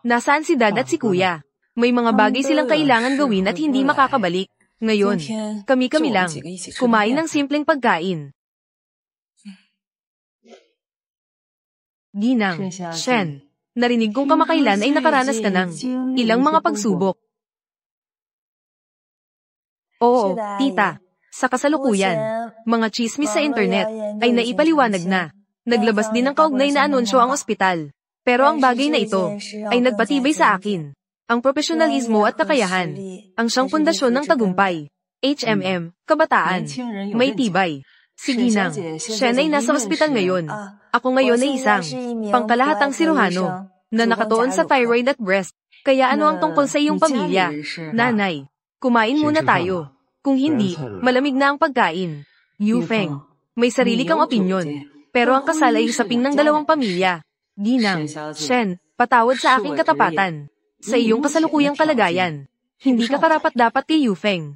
Nasaan si Dad at si Kuya? May mga bagay silang kailangan gawin at hindi makakabalik. Ngayon, kami-kami lang. Kumain ng simpleng pagkain. Ginang, Shen, narinig kong kamakailan ay nakaranas ka ng ilang mga pagsubok. Oo, tita. Sa kasalukuyan, mga chismis sa internet ay naipaliwanag na. Naglabas din ng kaugnay na anunsyo ang ospital. Pero ang bagay na ito ay nagpatibay sa akin. Ang profesionalismo at kakayahan, ang siyang pundasyon ng tagumpay. HMM, kabataan, may tibay. Si Ginang, Shen ay nasa ospital ngayon. Ako ngayon ay isang pangkalahatang siruhano na nakatuon sa thyroid at breast. Kaya ano ang tungkol sa iyong pamilya? Nanay, kumain muna tayo. Kung hindi, malamig na ang pagkain. Yufeng, may sarili kang opinyon. Pero ang kasal ay usaping ng dalawang pamilya. Ginang, Shen, patawad sa aking katapatan. Sa iyong kasalukuyang kalagayan, hindi ka karapat-dapat kay Yufeng.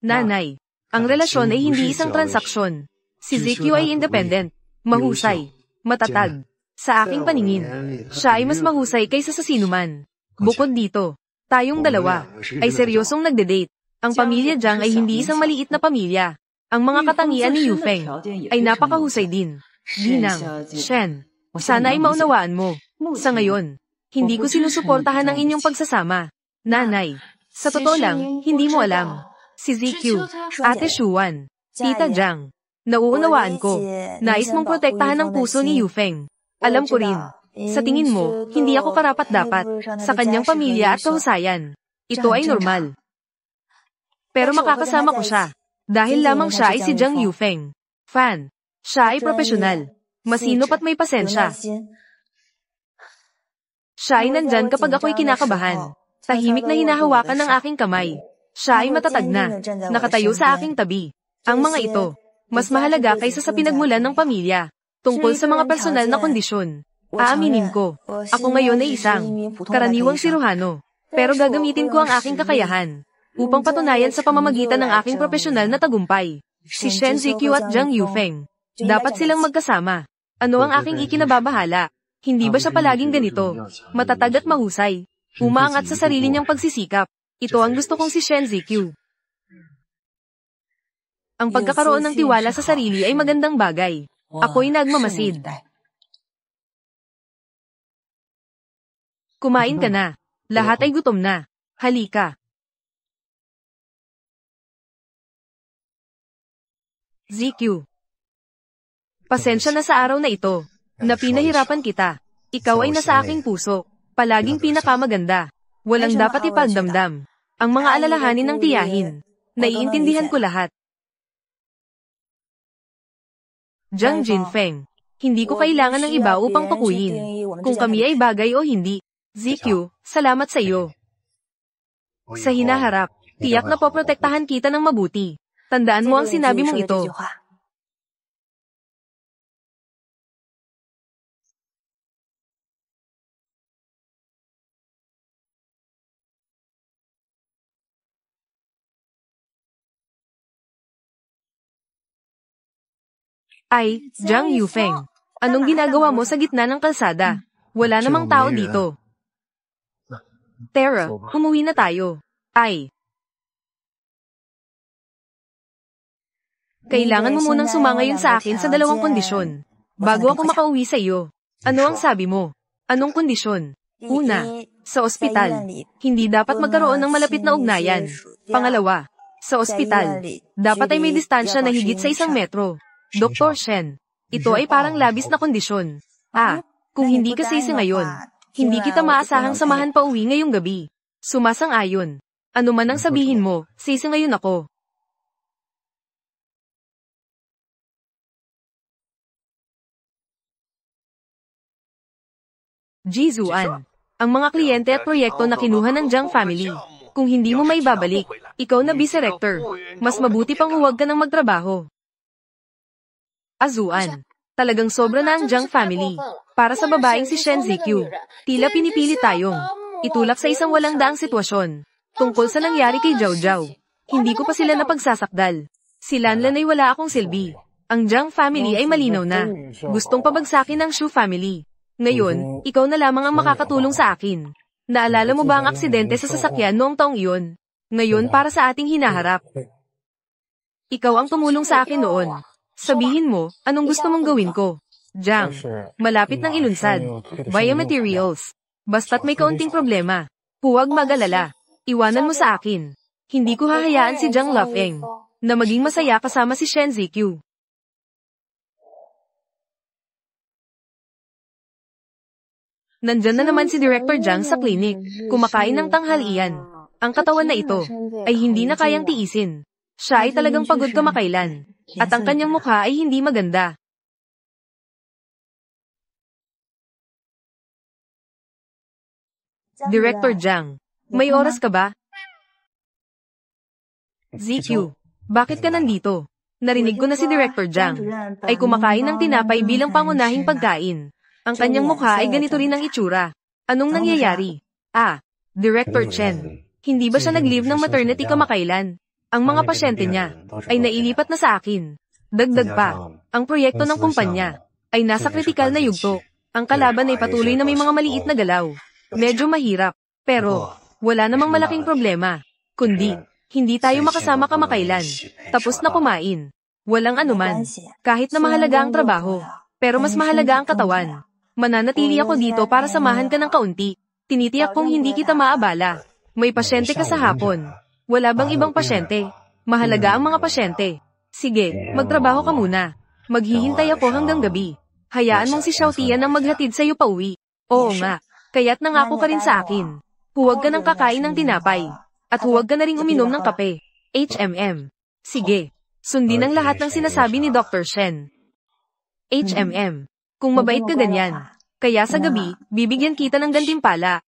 Nanay, ang relasyon ay hindi isang transaksyon. Si ZQ ay independent, mahusay, matatag. Sa aking paningin, siya ay mas mahusay kaysa sa sinuman. Bukod dito, tayong dalawa ay seryosong nagde-date. Ang pamilya Jiang ay hindi isang maliit na pamilya. Ang mga katangian ni Yufeng ay napakahusay din. Ginang, Shen, sana ay maunawaan mo. Sa ngayon, hindi ko sinusuportahan ang inyong pagsasama. Nanay, sa totoo lang, hindi mo alam. Si ZQ, Ate Shuan, Tita Jiang, nauunawaan ko. Nais mong protektahan ang puso ni Yufeng. Alam ko rin. Sa tingin mo, hindi ako karapat-dapat sa kanyang pamilya at kahusayan. Ito ay normal. Pero makakasama ko siya. Dahil lamang siya ay si Jiang Yufeng. Fan. Siya ay profesional. Masinop at may pasensya. Siya ay nandyan kapag ako'y kinakabahan. Tahimik na hinahawakan ng aking kamay. Siya ay matatag na. Nakatayo sa aking tabi. Ang mga ito, mas mahalaga kaysa sa pinagmulan ng pamilya. Tungkol sa mga personal na kondisyon. Aaminin ko, ako ngayon ay isang karaniwang siruhano. Pero gagamitin ko ang aking kakayahan upang patunayan sa pamamagitan ng aking profesional na tagumpay. Si Shen ZQ at Jiang Yufeng. Dapat silang magkasama. Ano ang aking ikinababahala? Hindi ba siya palaging ganito? Matatag at mahusay. Umaangat sa sarili niyang pagsisikap. Ito ang gusto kong si Shen ZQ. Ang pagkakaroon ng tiwala sa sarili ay magandang bagay. Ako'y nagmamasid. Kumain ka na. Lahat ay gutom na. Halika. ZQ. Pasensya na sa araw na ito, na pinahirapan kita. Ikaw ay nasa aking puso. Palaging pinakamaganda. Walang dapat ipagdamdam. Ang mga alalahanin ng tiyahin. Naiintindihan ko lahat. Jiang Jinfeng. Hindi ko kailangan ng iba upang tukuyin kung kami ay bagay o hindi. ZQ, salamat sa iyo. Sa hinaharap, tiyak na poprotektahan kita ng mabuti. Tandaan mo ang sinabi mong ito. Ay, Jiang Yufeng. Anong ginagawa mo sa gitna ng kalsada? Wala namang tao dito. Tara, umuwi na tayo. Ay. Kailangan mo munang sumangayon sa akin sa dalawang kondisyon. Bago ako makauwi sa iyo. Ano ang sabi mo? Anong kondisyon? Una, sa ospital. Hindi dapat magkaroon ng malapit na ugnayan. Pangalawa, sa ospital. Dapat ay may distansya na higit sa 1 metro. Dr. Shen, ito ay parang labis na kondisyon. Kung hindi ka sisi ngayon, hindi kita maasahang samahan pa uwi ngayong gabi. Sumasang-ayon. Ano man ang sabihin mo, sisi ngayon ako. Jizuan, ang mga kliyente at proyekto na kinuha ng Jiang family. Kung hindi mo may babalik, ikaw na vice-rector. Mas mabuti pang huwag ka nang magtrabaho. Azuan. Talagang sobra na ang Jiang family. Para sa babaeng si Shen Zikyu, tila pinipili tayong itulak sa isang walang daang sitwasyon. Tungkol sa nangyari kay Zhao Zhao. Hindi ko pa sila napagsasakdal. Si Lanlan ay wala akong silbi. Ang Jiang family ay malinaw na. Gustong pabagsakin ng Shu family. Ngayon, ikaw na lamang ang makakatulong sa akin. Naalala mo ba ang aksidente sa sasakyan noong taong iyon? Ngayon para sa ating hinaharap. Ikaw ang tumulong sa akin noon. Sabihin mo, anong gusto mong gawin ko? Jiang, malapit ng ilunsad. Biomaterials. Basta't may kaunting problema. Huwag mag-alala. Iwanan mo sa akin. Hindi ko hahayaan si Jiang Lufeng na maging masaya kasama si Shen Zikyu. Nandyan na naman si Director Jiang sa clinic, kumakain ng tanghalian. Ang katawan na ito ay hindi na kayang tiisin. Siya ay talagang pagod kamakailan, at ang kanyang mukha ay hindi maganda. Director Jiang, may oras ka ba? ZQ, bakit ka nandito? Narinig ko na si Director Jiang ay kumakain ng tinapay bilang pangunahing pagkain. Ang kanyang mukha ay ganito rin ang itsura. Anong nangyayari? Director Chen, hindi ba siya nag-leave ng maternity kamakailan? Ang mga pasyente niya ay nailipat na sa akin. Dagdag pa, ang proyekto ng kumpanya ay nasa kritikal na yugto. Ang kalaban ay patuloy na may mga maliit na galaw. Medyo mahirap, pero wala namang malaking problema. Kundi, hindi tayo makasama kamakailan. Tapos na kumain. Walang anuman. Kahit na mahalaga ang trabaho, pero mas mahalaga ang katawan. Mananatili ako dito para samahan ka ng kaunti. Tinitiyak kong hindi kita maabala. May pasyente ka sa hapon. Wala bang ibang pasyente? Mahalaga ang mga pasyente. Sige, magtrabaho ka muna. Maghihintay ako hanggang gabi. Hayaan mong si Xiaotian ang maghatid sa'yo pauwi. Oo nga, kaya't nangako ka rin sa akin. Huwag ka nang kakain ng tinapay. At huwag ka na ring uminom ng kape. HMM. Sige, sundin ang lahat ng sinasabi ni Dr. Shen. HMM. Kung mabait ka ganyan. Kaya sa gabi, bibigyan kita ng gantimpala.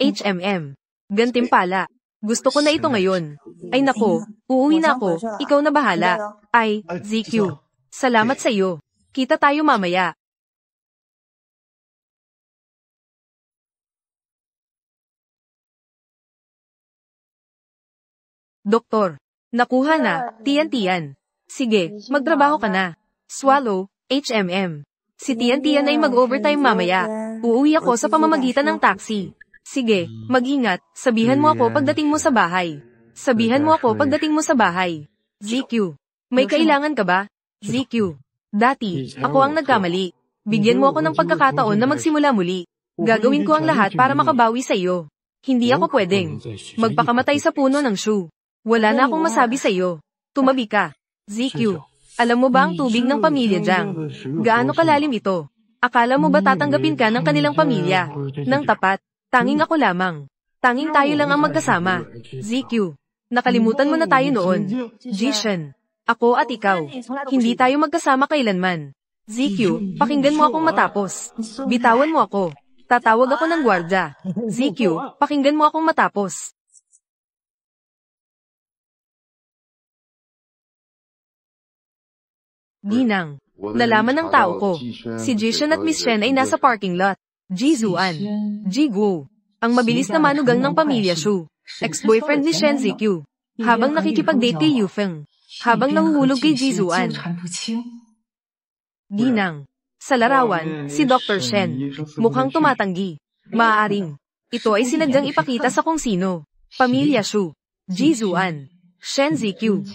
HMM. Gantimpala. Gusto ko na ito ngayon. Ay nako, uuwi na ako, ikaw na bahala. Ay, ZQ. Salamat sa iyo. Kita tayo mamaya. Doktor. Nakuha na, Tian-Tian. Sige, magtrabaho ka na. Swallow, HMM. Si Tian-Tian ay mag-overtime mamaya. Uuwi ako sa pamamagitan ng taxi. Sige, mag-ingat. Sabihan mo ako pagdating mo sa bahay. Sabihan mo ako pagdating mo sa bahay. ZQ. May kailangan ka ba? ZQ. Dati, ako ang nagkamali. Bigyan mo ako ng pagkakataon na magsimula muli. Gagawin ko ang lahat para makabawi sa iyo. Hindi ako pwedeng magpakamatay sa puno ng Shu. Wala na akong masabi sa iyo. Tumabi ka. ZQ. Alam mo ba ang tubig ng pamilya Jiang? Gaano kalalim ito? Akala mo ba tatanggapin ka ng kanilang pamilya? Nang tapat, tanging ako lamang. Tanging tayo lang ang magkasama. ZQ. Nakalimutan mo na tayo noon. Jishen. Ako at ikaw. Hindi tayo magkasama kailanman. ZQ, pakinggan mo akong matapos. Bitawan mo ako. Tatawag ako ng gwardya. ZQ, pakinggan mo akong matapos. Ginang, nalaman ng tao ko. Si Jishen at Miss Shen ay nasa parking lot. Jizuan. Jiguo. Ang mabilis na manugang ng pamilya Shu. Ex-boyfriend ni Shen Zikyu. Habang nakikipag-date kay Yufeng. Habang nahuhulog kay Jizuan. Ginang. Sa larawan, si Dr. Shen. Mukhang tumatanggi. Maaaring. Ito ay sinadyang ipakita sa kung sino. Pamilya Shu. Jizuan. Shen Zikyu.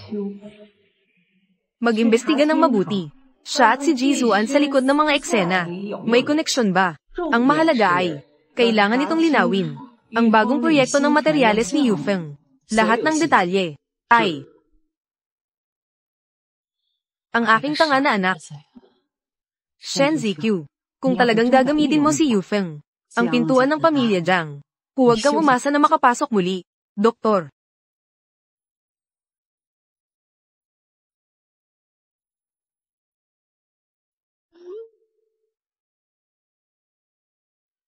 Mag-imbestiga ng mabuti. Siya at si Jizuan sa likod ng mga eksena. May koneksyon ba? Ang mahalaga ay, kailangan itong linawin. Ang bagong proyekto ng materyales ni Yufeng. Lahat ng detalye ay ang aking tanga na anak. Shen Zikyu. Kung talagang gagamitin mo si Yufeng, ang pintuan ng pamilya Jiang, huwag kang umasa na makapasok muli. Doktor.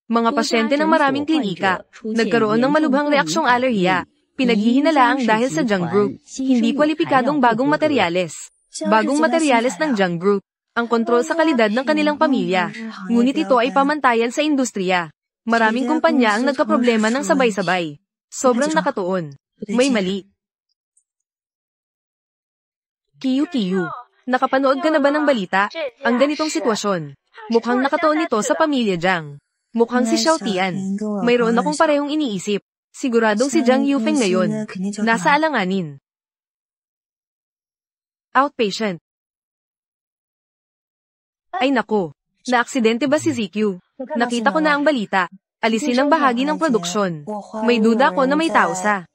Mga pasyente ng maraming klinika, nagkaroon ng malubhang reaksyong alerhiya. Pinaghihinalaang dahil sa junk group, hindi kwalipikadong bagong materyales. Bagong materyales ng junk group, ang kontrol sa kalidad ng kanilang pamilya. Ngunit ito ay pamantayan sa industriya. Maraming kumpanya ang nagkaproblema ng sabay-sabay. Sobrang nakatuon. May mali. Kiyu, nakapanood ka na ba ng balita? Ang ganitong sitwasyon. Mukhang nakatuon ito sa pamilya Jiang. Mukhang si Xiao Tian. Mayroon akong parehong iniisip. Siguradong si Jiang Yufeng ngayon. Nasa alanganin. Outpatient. Ay nako. Naaksidente ba si ZQ? Nakita ko na ang balita. Alisin ang bahagi ng produksyon. May duda ko na may tao sa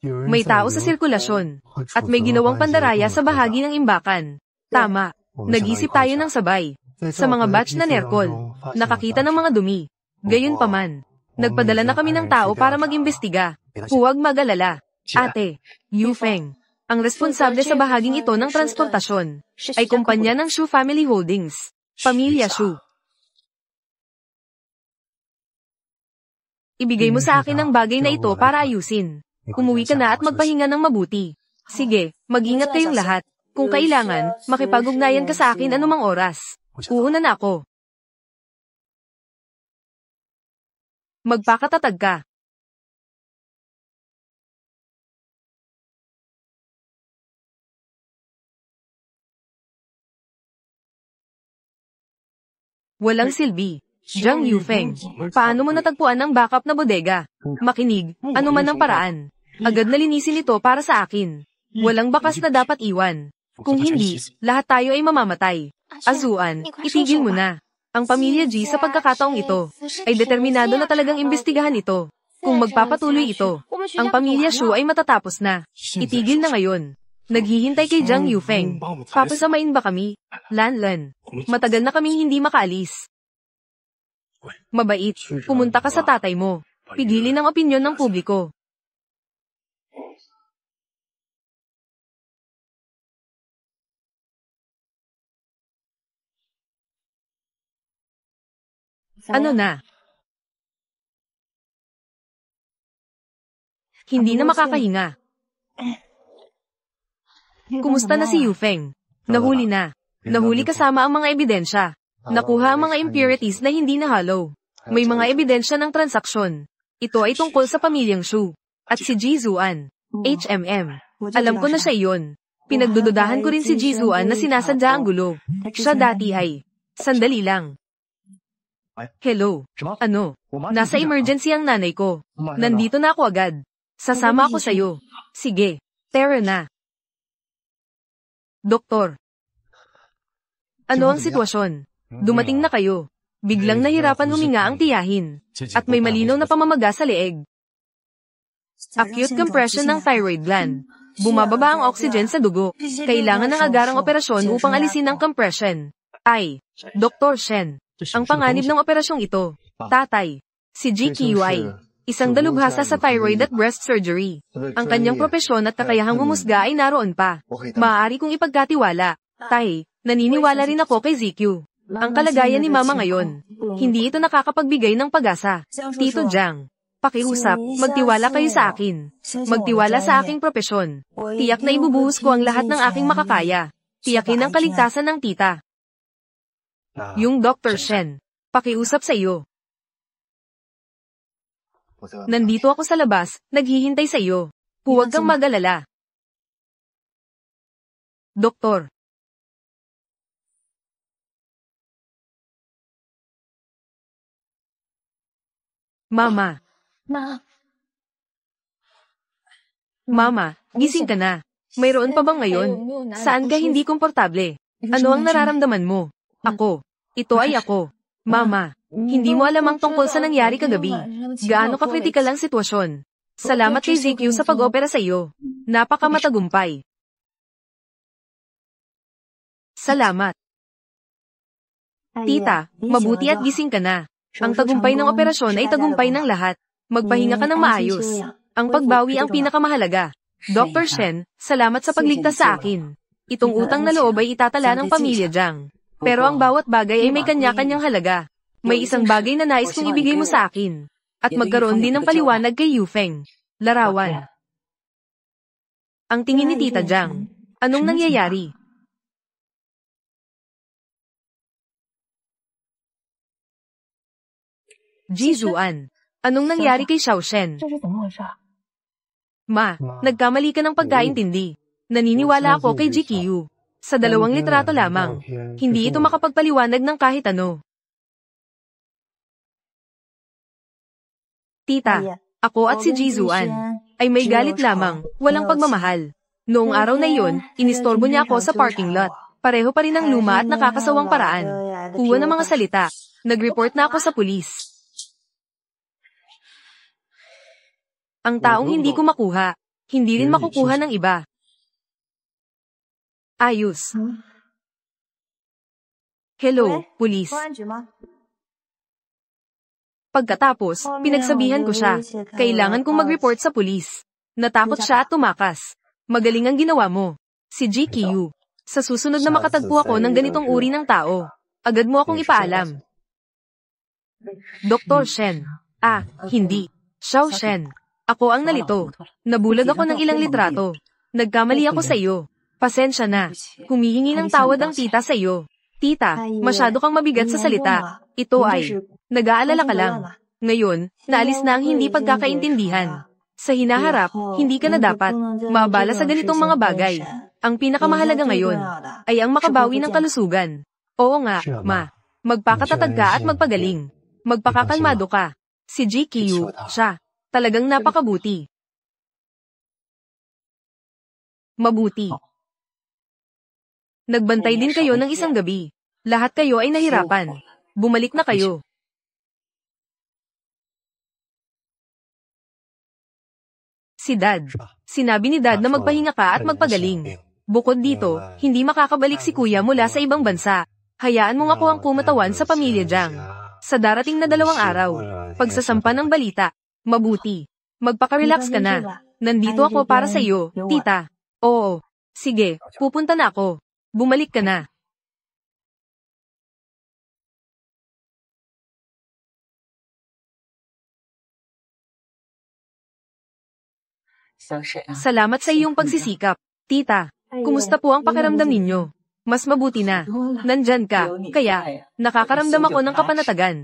sirkulasyon. At may ginawang pandaraya sa bahagi ng imbakan. Tama. Nag-isip tayo ng sabay. Sa mga batch na nerkol, nakakita ng mga dumi. Gayunpaman, nagpadala na kami ng tao para mag-imbestiga. Huwag mag-alala. Ate, Yufeng, ang responsable sa bahaging ito ng transportasyon, ay kumpanya ng Shu Family Holdings. Pamilya Shu. Ibigay mo sa akin ang bagay na ito para ayusin. Umuwi ka na at magpahinga ng mabuti. Sige, mag-ingat kayong lahat. Kung kailangan, makipag-ugnayan ka sa akin anumang oras. Uuna na ako. Magpakatatag ka. Walang silbi. Jiang Yufeng, paano mo natagpuan ang backup na bodega? Makinig, anuman ang paraan. Agad na linisin ito para sa akin. Walang bakas na dapat iwan. Kung hindi, lahat tayo ay mamamatay. Azuan, itigil mo na. Ang pamilya G sa pagkakataong ito, ay determinado na talagang imbestigahan ito. Kung magpapatuloy ito, ang pamilya Shu ay matatapos na. Itigil na ngayon. Naghihintay kay Jiang Yufeng. Papasamain ba kami? Lan, matagal na kaming hindi makaalis. Mabait, pumunta ka sa tatay mo. Pigilin ang opinyon ng publiko. Ano na? Hindi na makakahinga. Kumusta na si Yufeng? Nahuli na. Nahuli kasama ang mga ebidensya. Nakuha ang mga impurities na hindi nahalo. May mga ebidensya ng transaksyon. Ito ay tungkol sa pamilyang Shu. At si Jizuan. HMM. Alam ko na siya iyon. Pinagdududahan ko rin si Jizuan na sinasadya ang gulo. Siya dati ay. Sandali lang. Hello. Ano? Nasa emergency ang nanay ko. Nandito na ako agad. Sasama ako sa'yo. Sige. Tara na. Doktor. Ano ang sitwasyon? Dumating na kayo. Biglang nahirapan huminga ang tiyahin. At may malinaw na pamamaga sa leeg. Acute compression ng thyroid gland. Bumababa ang oxygen sa dugo. Kailangan ng agarang operasyon upang alisin ang compression. Ay, Dr. Shen. Ang panganib ng operasyong ito, tatay, si GQI, isang dalubhasa sa thyroid at breast surgery. Ang kanyang propesyon at kakayahang humusga ay naroon pa. Maaari kong ipagkatiwala. Tay, naniniwala rin ako kay ZQ. Ang kalagayan ni Mama ngayon, hindi ito nakakapagbigay ng pag-asa. Tito Jiang, pakiusap, magtiwala kayo sa akin. Magtiwala sa aking propesyon. Tiyak na ibubuhos ko ang lahat ng aking makakaya. Tiyakin ang kaligtasan ng tita. Yung Dr. Shen, pakiusap sa iyo. Nandito ako sa labas, naghihintay sa iyo. Huwag kang mag-alala. Doktor. Mama. Mama, gising ka na. Mayroon pa bang ngayon? Saan ka hindi komportable? Ano ang nararamdaman mo? Ako. Ito ay ako. Mama, hindi mo alam ang tungkol sa nangyari kagabi. Gaano ka-kritikal ang sitwasyon. Salamat kay ZQ sa pag-opera sa iyo. Napakamatagumpay. Salamat. Tita, mabuti at gising ka na. Ang tagumpay ng operasyon ay tagumpay ng lahat. Magpahinga ka ng maayos. Ang pagbawi ang pinakamahalaga. Dr. Shen, salamat sa pagligtas sa akin. Itong utang na loob ay itatala ng pamilya Jiang. Pero ang bawat bagay ay may kanya-kanyang halaga. May isang bagay na nais kong ibigay mo sa akin. At magkaroon din ng paliwanag kay Yufeng. Larawan. Ang tingin ni Tita Jiang. Anong nangyayari? Jizuan. Anong nangyari kay Xiaoshen? Ma, nagkamali ka ng pagkaintindi. Naniniwala ako kay GQ. Sa 2 litrato lamang. Hindi ito makapagpaliwanag ng kahit ano. Tita, ako at si Jizuan ay may galit lamang, walang pagmamahal. Noong araw na iyon, inistorbo niya ako sa parking lot. Pareho pa rin ang luma at nakakasawang paraan. Kuha ng mga salita. Nag-report na ako sa pulis. Ang taong hindi ko makuha, hindi rin makukuha ng iba. Ayos. Hello, pulis. Pagkatapos, pinagsabihan ko siya. Kailangan kong mag-report sa pulis. Natakot siya at tumakas. Magaling ang ginawa mo. Si GQ. Sa susunod na makatagpo ako ng ganitong uri ng tao, agad mo akong ipaalam. Dr. Shen. Hindi. Xiao Shen. Ako ang nalito. Nabulag ako ng ilang litrato. Nagkamali ako sa iyo. Pasensya na. Humihingi ng tawad ang tita sa iyo. Tita, masyado kang mabigat sa salita. Ito ay, nag-aalala ka lang. Ngayon, naalis na ang hindi pagkakaintindihan. Sa hinaharap, hindi ka na dapat maabala sa ganitong mga bagay. Ang pinakamahalaga ngayon ay ang makabawi ng kalusugan. Oo nga, ma. Magpakatatag ka at magpagaling. Magpakakalmado ka. Si GQ, siya. Talagang napakabuti. Mabuti. Nagbantay din kayo ng isang gabi. Lahat kayo ay nahirapan. Bumalik na kayo. Si Dad. Sinabi ni Dad na magpahinga ka at magpagaling. Bukod dito, hindi makakabalik si Kuya mula sa ibang bansa. Hayaan mo nga ko ang kumatawan sa pamilya Jiang. Sa darating na 2 araw, pagsasampa ng balita, mabuti. Magpaka-relax ka na. Nandito ako para sa iyo, tita. Oo. Sige, pupunta na ako. Bumalik ka na. Salamat sa iyong pagsisikap. Tita, kumusta po ang pakiramdam ninyo? Mas mabuti na. Nandyan ka, kaya nakakaramdam ako ng kapanatagan.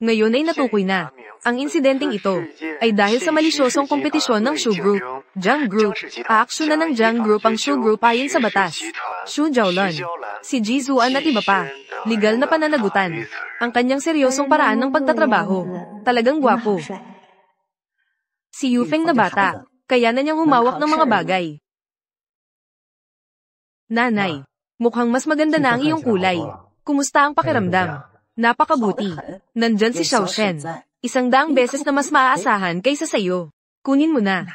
Ngayon ay natukoy na. Ang insidenteng ito ay dahil sa malisyosong kompetisyon ng Shu Group. Jiang Group. Aaksyonan ng Jiang Group ang Shu Group ayon sa batas. Shu Jiaolun. Si Jizuan at iba pa. Legal na pananagutan. Ang kanyang seryosong paraan ng pagtatrabaho. Talagang gwapo. Si Yufeng na bata. Kaya na niyang humawak ng mga bagay. Nanay, mukhang mas maganda na ang iyong kulay. Kumusta ang pakiramdam? Napakabuti. Nandyan si Xiaoshen. 100 beses na mas maaasahan kaysa sayo. Kunin mo na.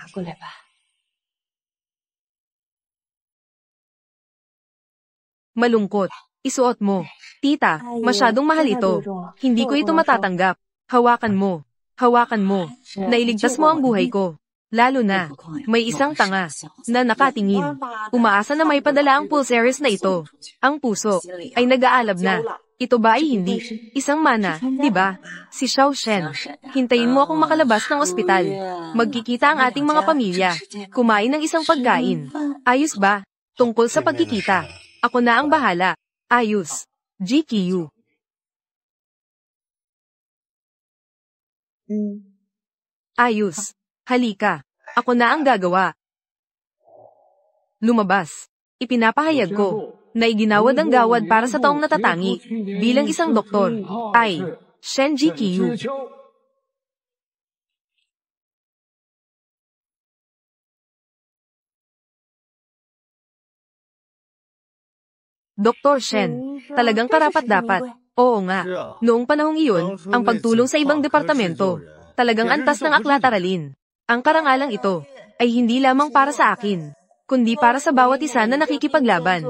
Malungkot. Isuot mo. Tita, masyadong mahal ito. Hindi ko ito matatanggap. Hawakan mo. Hawakan mo. Nailigtas mo ang buhay ko. Lalo na, may isang tanga na nakatingin. Umaasa na may padala ang pulsaries na ito. Ang puso ay nag-aalab na. Ito ba ay hindi? Isang mana, di ba? Si Xiaoshen. Hintayin mo akong makalabas ng ospital. Magkikita ang ating mga pamilya. Kumain ng isang pagkain. Ayos ba? Tungkol sa pagkikita. Ako na ang bahala. Ayos. GQ. Ayos. Halika. Ako na ang gagawa. Lumabas. Ipinapahayag ko na iginawad ang gawad para sa taong natatangi bilang isang doktor ay Shen GQ. Dr. Shen, talagang karapat-dapat. Oo nga. Noong panahong iyon, ang pagtulong sa ibang departamento, talagang antas ng aklat aralin. Ang karangalang ito ay hindi lamang para sa akin, kundi para sa bawat isa na nakikipaglaban,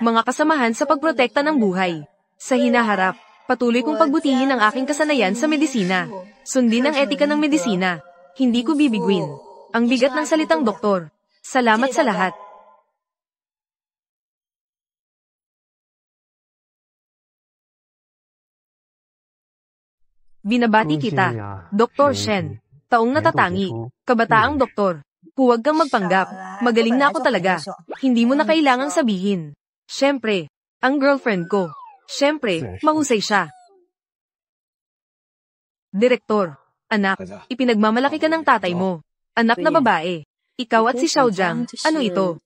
mga kasamahan sa pagprotekta ng buhay. Sa hinaharap, patuloy kong pagbutihin ang aking kasanayan sa medisina. Sundin ang etika ng medisina. Hindi ko bibiguin ang bigat ng salitang doktor. Salamat sa lahat. Binabati kita, Dr. Shen. Taong natatangi, kabataang doktor. Huwag kang magpanggap. Magaling na ako talaga. Hindi mo na kailangang sabihin. Siyempre, ang girlfriend ko. Siyempre, mahusay siya. Direktor, anak, ipinagmamalaki ka ng tatay mo. Anak na babae. Ikaw at si Xiaojiang, ano ito?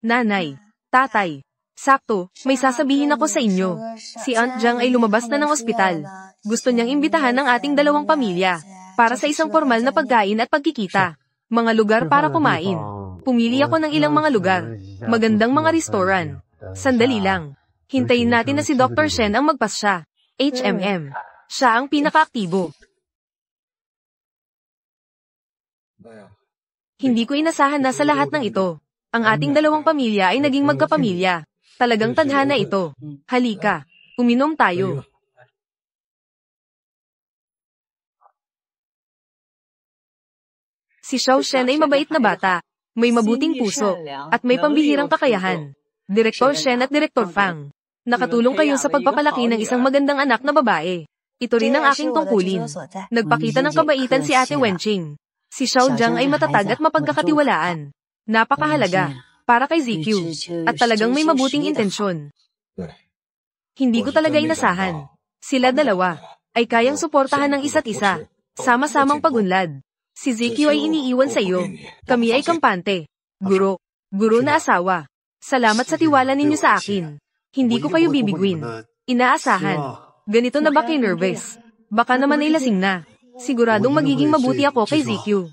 Nanay, tatay. Sakto, may sasabihin ako sa inyo. Si Aunt Jiang ay lumabas na ng ospital. Gusto niyang imbitahan ang ating dalawang pamilya para sa isang formal na pagkain at pagkikita. Mga lugar para kumain. Pumili ako ng ilang mga lugar. Magandang mga restoran. Sandali lang. Hintayin natin na si Dr. Shen ang magpasya. HMM. Siya ang pinakaaktibo. Hindi ko inasahan na sa lahat ng ito. Ang ating dalawang pamilya ay naging magkapamilya. Talagang tadhana ito. Halika, uminom tayo. Si Xiao Shen ay mabait na bata, may mabuting puso, at may pambihirang kakayahan. Direktor Shen at Direktor Fang, nakatulong kayo sa pagpapalaki ng isang magandang anak na babae. Ito rin ang aking tungkulin. Nagpakita ng kabaitan si Ate Wenqing. Si Xiaojiang ay matatag at mapagkakatiwalaan. Napakahalaga para kay ZQ, at talagang may mabuting intensyon. Hindi ko talaga inasahan. Sila dalawa ay kayang suportahan ng isa't isa, sama-samang pagunlad. Si ZQ ay iniiwan sa iyo. Kami ay kampante. Guro na asawa. Salamat sa tiwala ninyo sa akin. Hindi ko kayo bibiguin. Inaasahan. Ganito na ba kayo nervous? Baka naman ay lasing na. Siguradong magiging mabuti ako kay ZQ.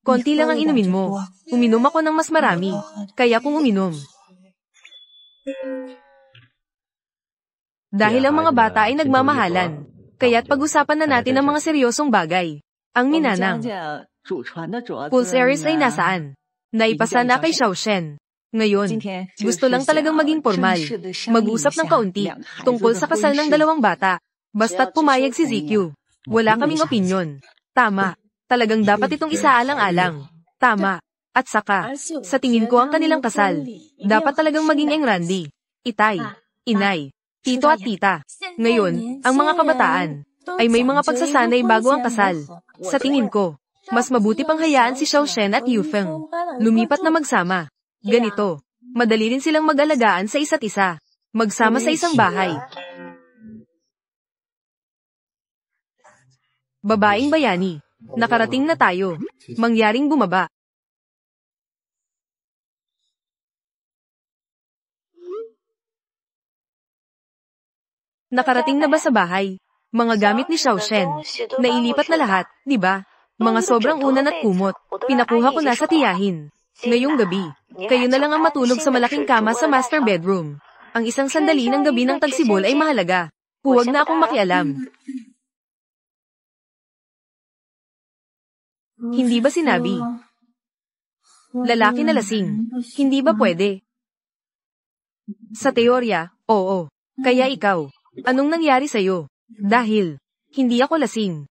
Konti lang ang inumin mo. Uminom ako ng mas marami. Kaya kung uminom. Dahil ang mga bata ay nagmamahalan. Kaya't pag-usapan na natin ang mga seryosong bagay. Ang minanang. Pulse Aries ay nasaan? Naipasa na kay Xiao Shen. Ngayon, gusto lang talagang maging formal. Mag-usap ng kaunti tungkol sa kasal ng dalawang bata. Basta't pumayag si ZQ. Wala kaming opinyon. Tama. Talagang dapat itong isaalang-alang. Tama. At saka, sa tingin ko ang kanilang kasal, dapat talagang maging Randy, Itay, Inay, Tito at Tita. Ngayon, ang mga kabataan, ay may mga pagsasanay bago ang kasal. Sa tingin ko, mas mabuti pang hayaan si Xiao Shen at Yu Feng. Lumipat na magsama. Ganito, madali rin silang mag-alagaan sa isa't isa. Magsama sa isang bahay. Babaeng bayani. Nakarating na tayo. Mangyaring bumaba. Nakarating na ba sa bahay? Mga gamit ni Xiao Shen. Nailipat na lahat, di ba? Mga sobrang unan at kumot. Pinakuha ko na sa tiyahin. Ngayong gabi, kayo na lang ang matulog sa malaking kama sa master bedroom. Ang isang sandali ng gabi ng tagsibol ay mahalaga. Huwag na akong makialam. Hindi ba sinabi? Lalaki na lasing. Hindi ba pwede? Sa teorya, oo. Kaya ikaw, anong nangyari sa'yo? Dahil, hindi ako lasing.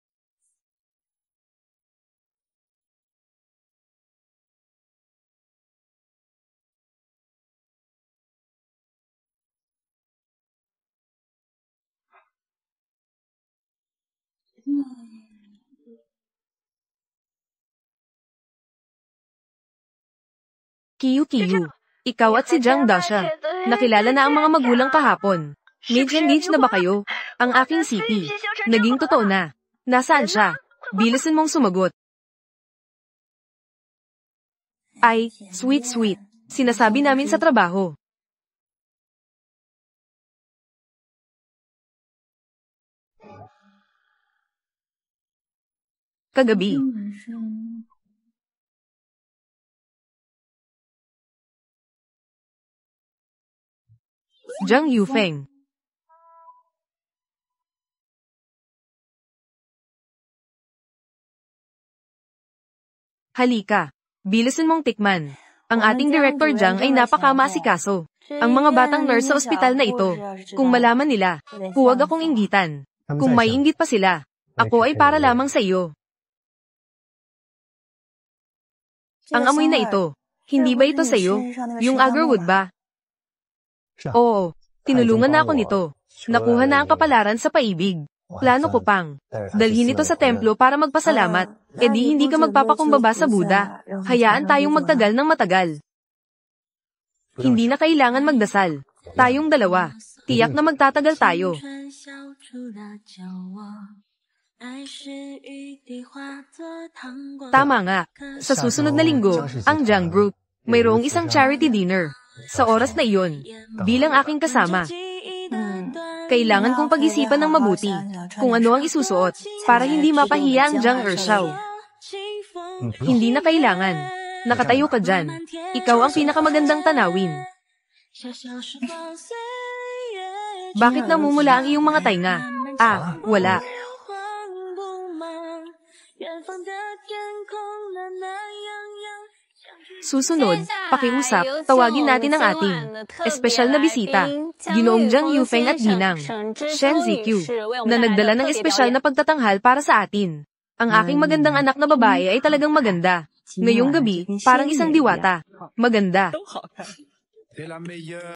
Kiyu, ikaw at si Jiang Dasha, nakilala na ang mga magulang kahapon. Engaged na ba kayo? Ang aking CP, naging totoo na. Nasaan siya? Bilisan mong sumagot. Ay, sweet. Sinasabi namin sa trabaho. Kagabi. Jiang Yufeng. Halika, bilisan mong tikman. Ang ating Director Jiang ay napakamasikaso. Ang mga batang nurse sa ospital na ito, kung malaman nila, huwag akong inggitan. Kung may inggit pa sila, ako ay para lamang sa iyo. Ang amoy na ito. Hindi ba ito sa'yo? Yung agarwood ba? Oo. Tinulungan na ako nito. Nakuha na ang kapalaran sa paibig. Plano ko pang dalhin ito sa templo para magpasalamat. E di hindi ka magpapakumbaba sa Buddha. Hayaan tayong magtagal ng matagal. Hindi na kailangan magdasal. Tayong dalawa. Tiyak na magtatagal tayo. Tama nga. Sa susunod na linggo, ang Jiang Group, mayroong isang charity dinner. Sa oras na iyon, bilang aking kasama. Kailangan kong pag-isipan ng mabuti kung ano ang isusuot para hindi mapahiya ang Jiang Ershao. Hindi na kailangan. Nakatayo ka dyan. Ikaw ang pinakamagandang tanawin. Bakit namumula ang iyong mga tainga? Wala. Susunod, pakiusap, tawagin natin ang ating espesyal na bisita, Ginoong Jiang Yufeng at Ginang Shen Ziqiu, na nagdala ng espesyal na pagtatanghal para sa atin. Ang aking magandang anak na babae ay talagang maganda. Ngayong gabi, parang isang diwata. Maganda.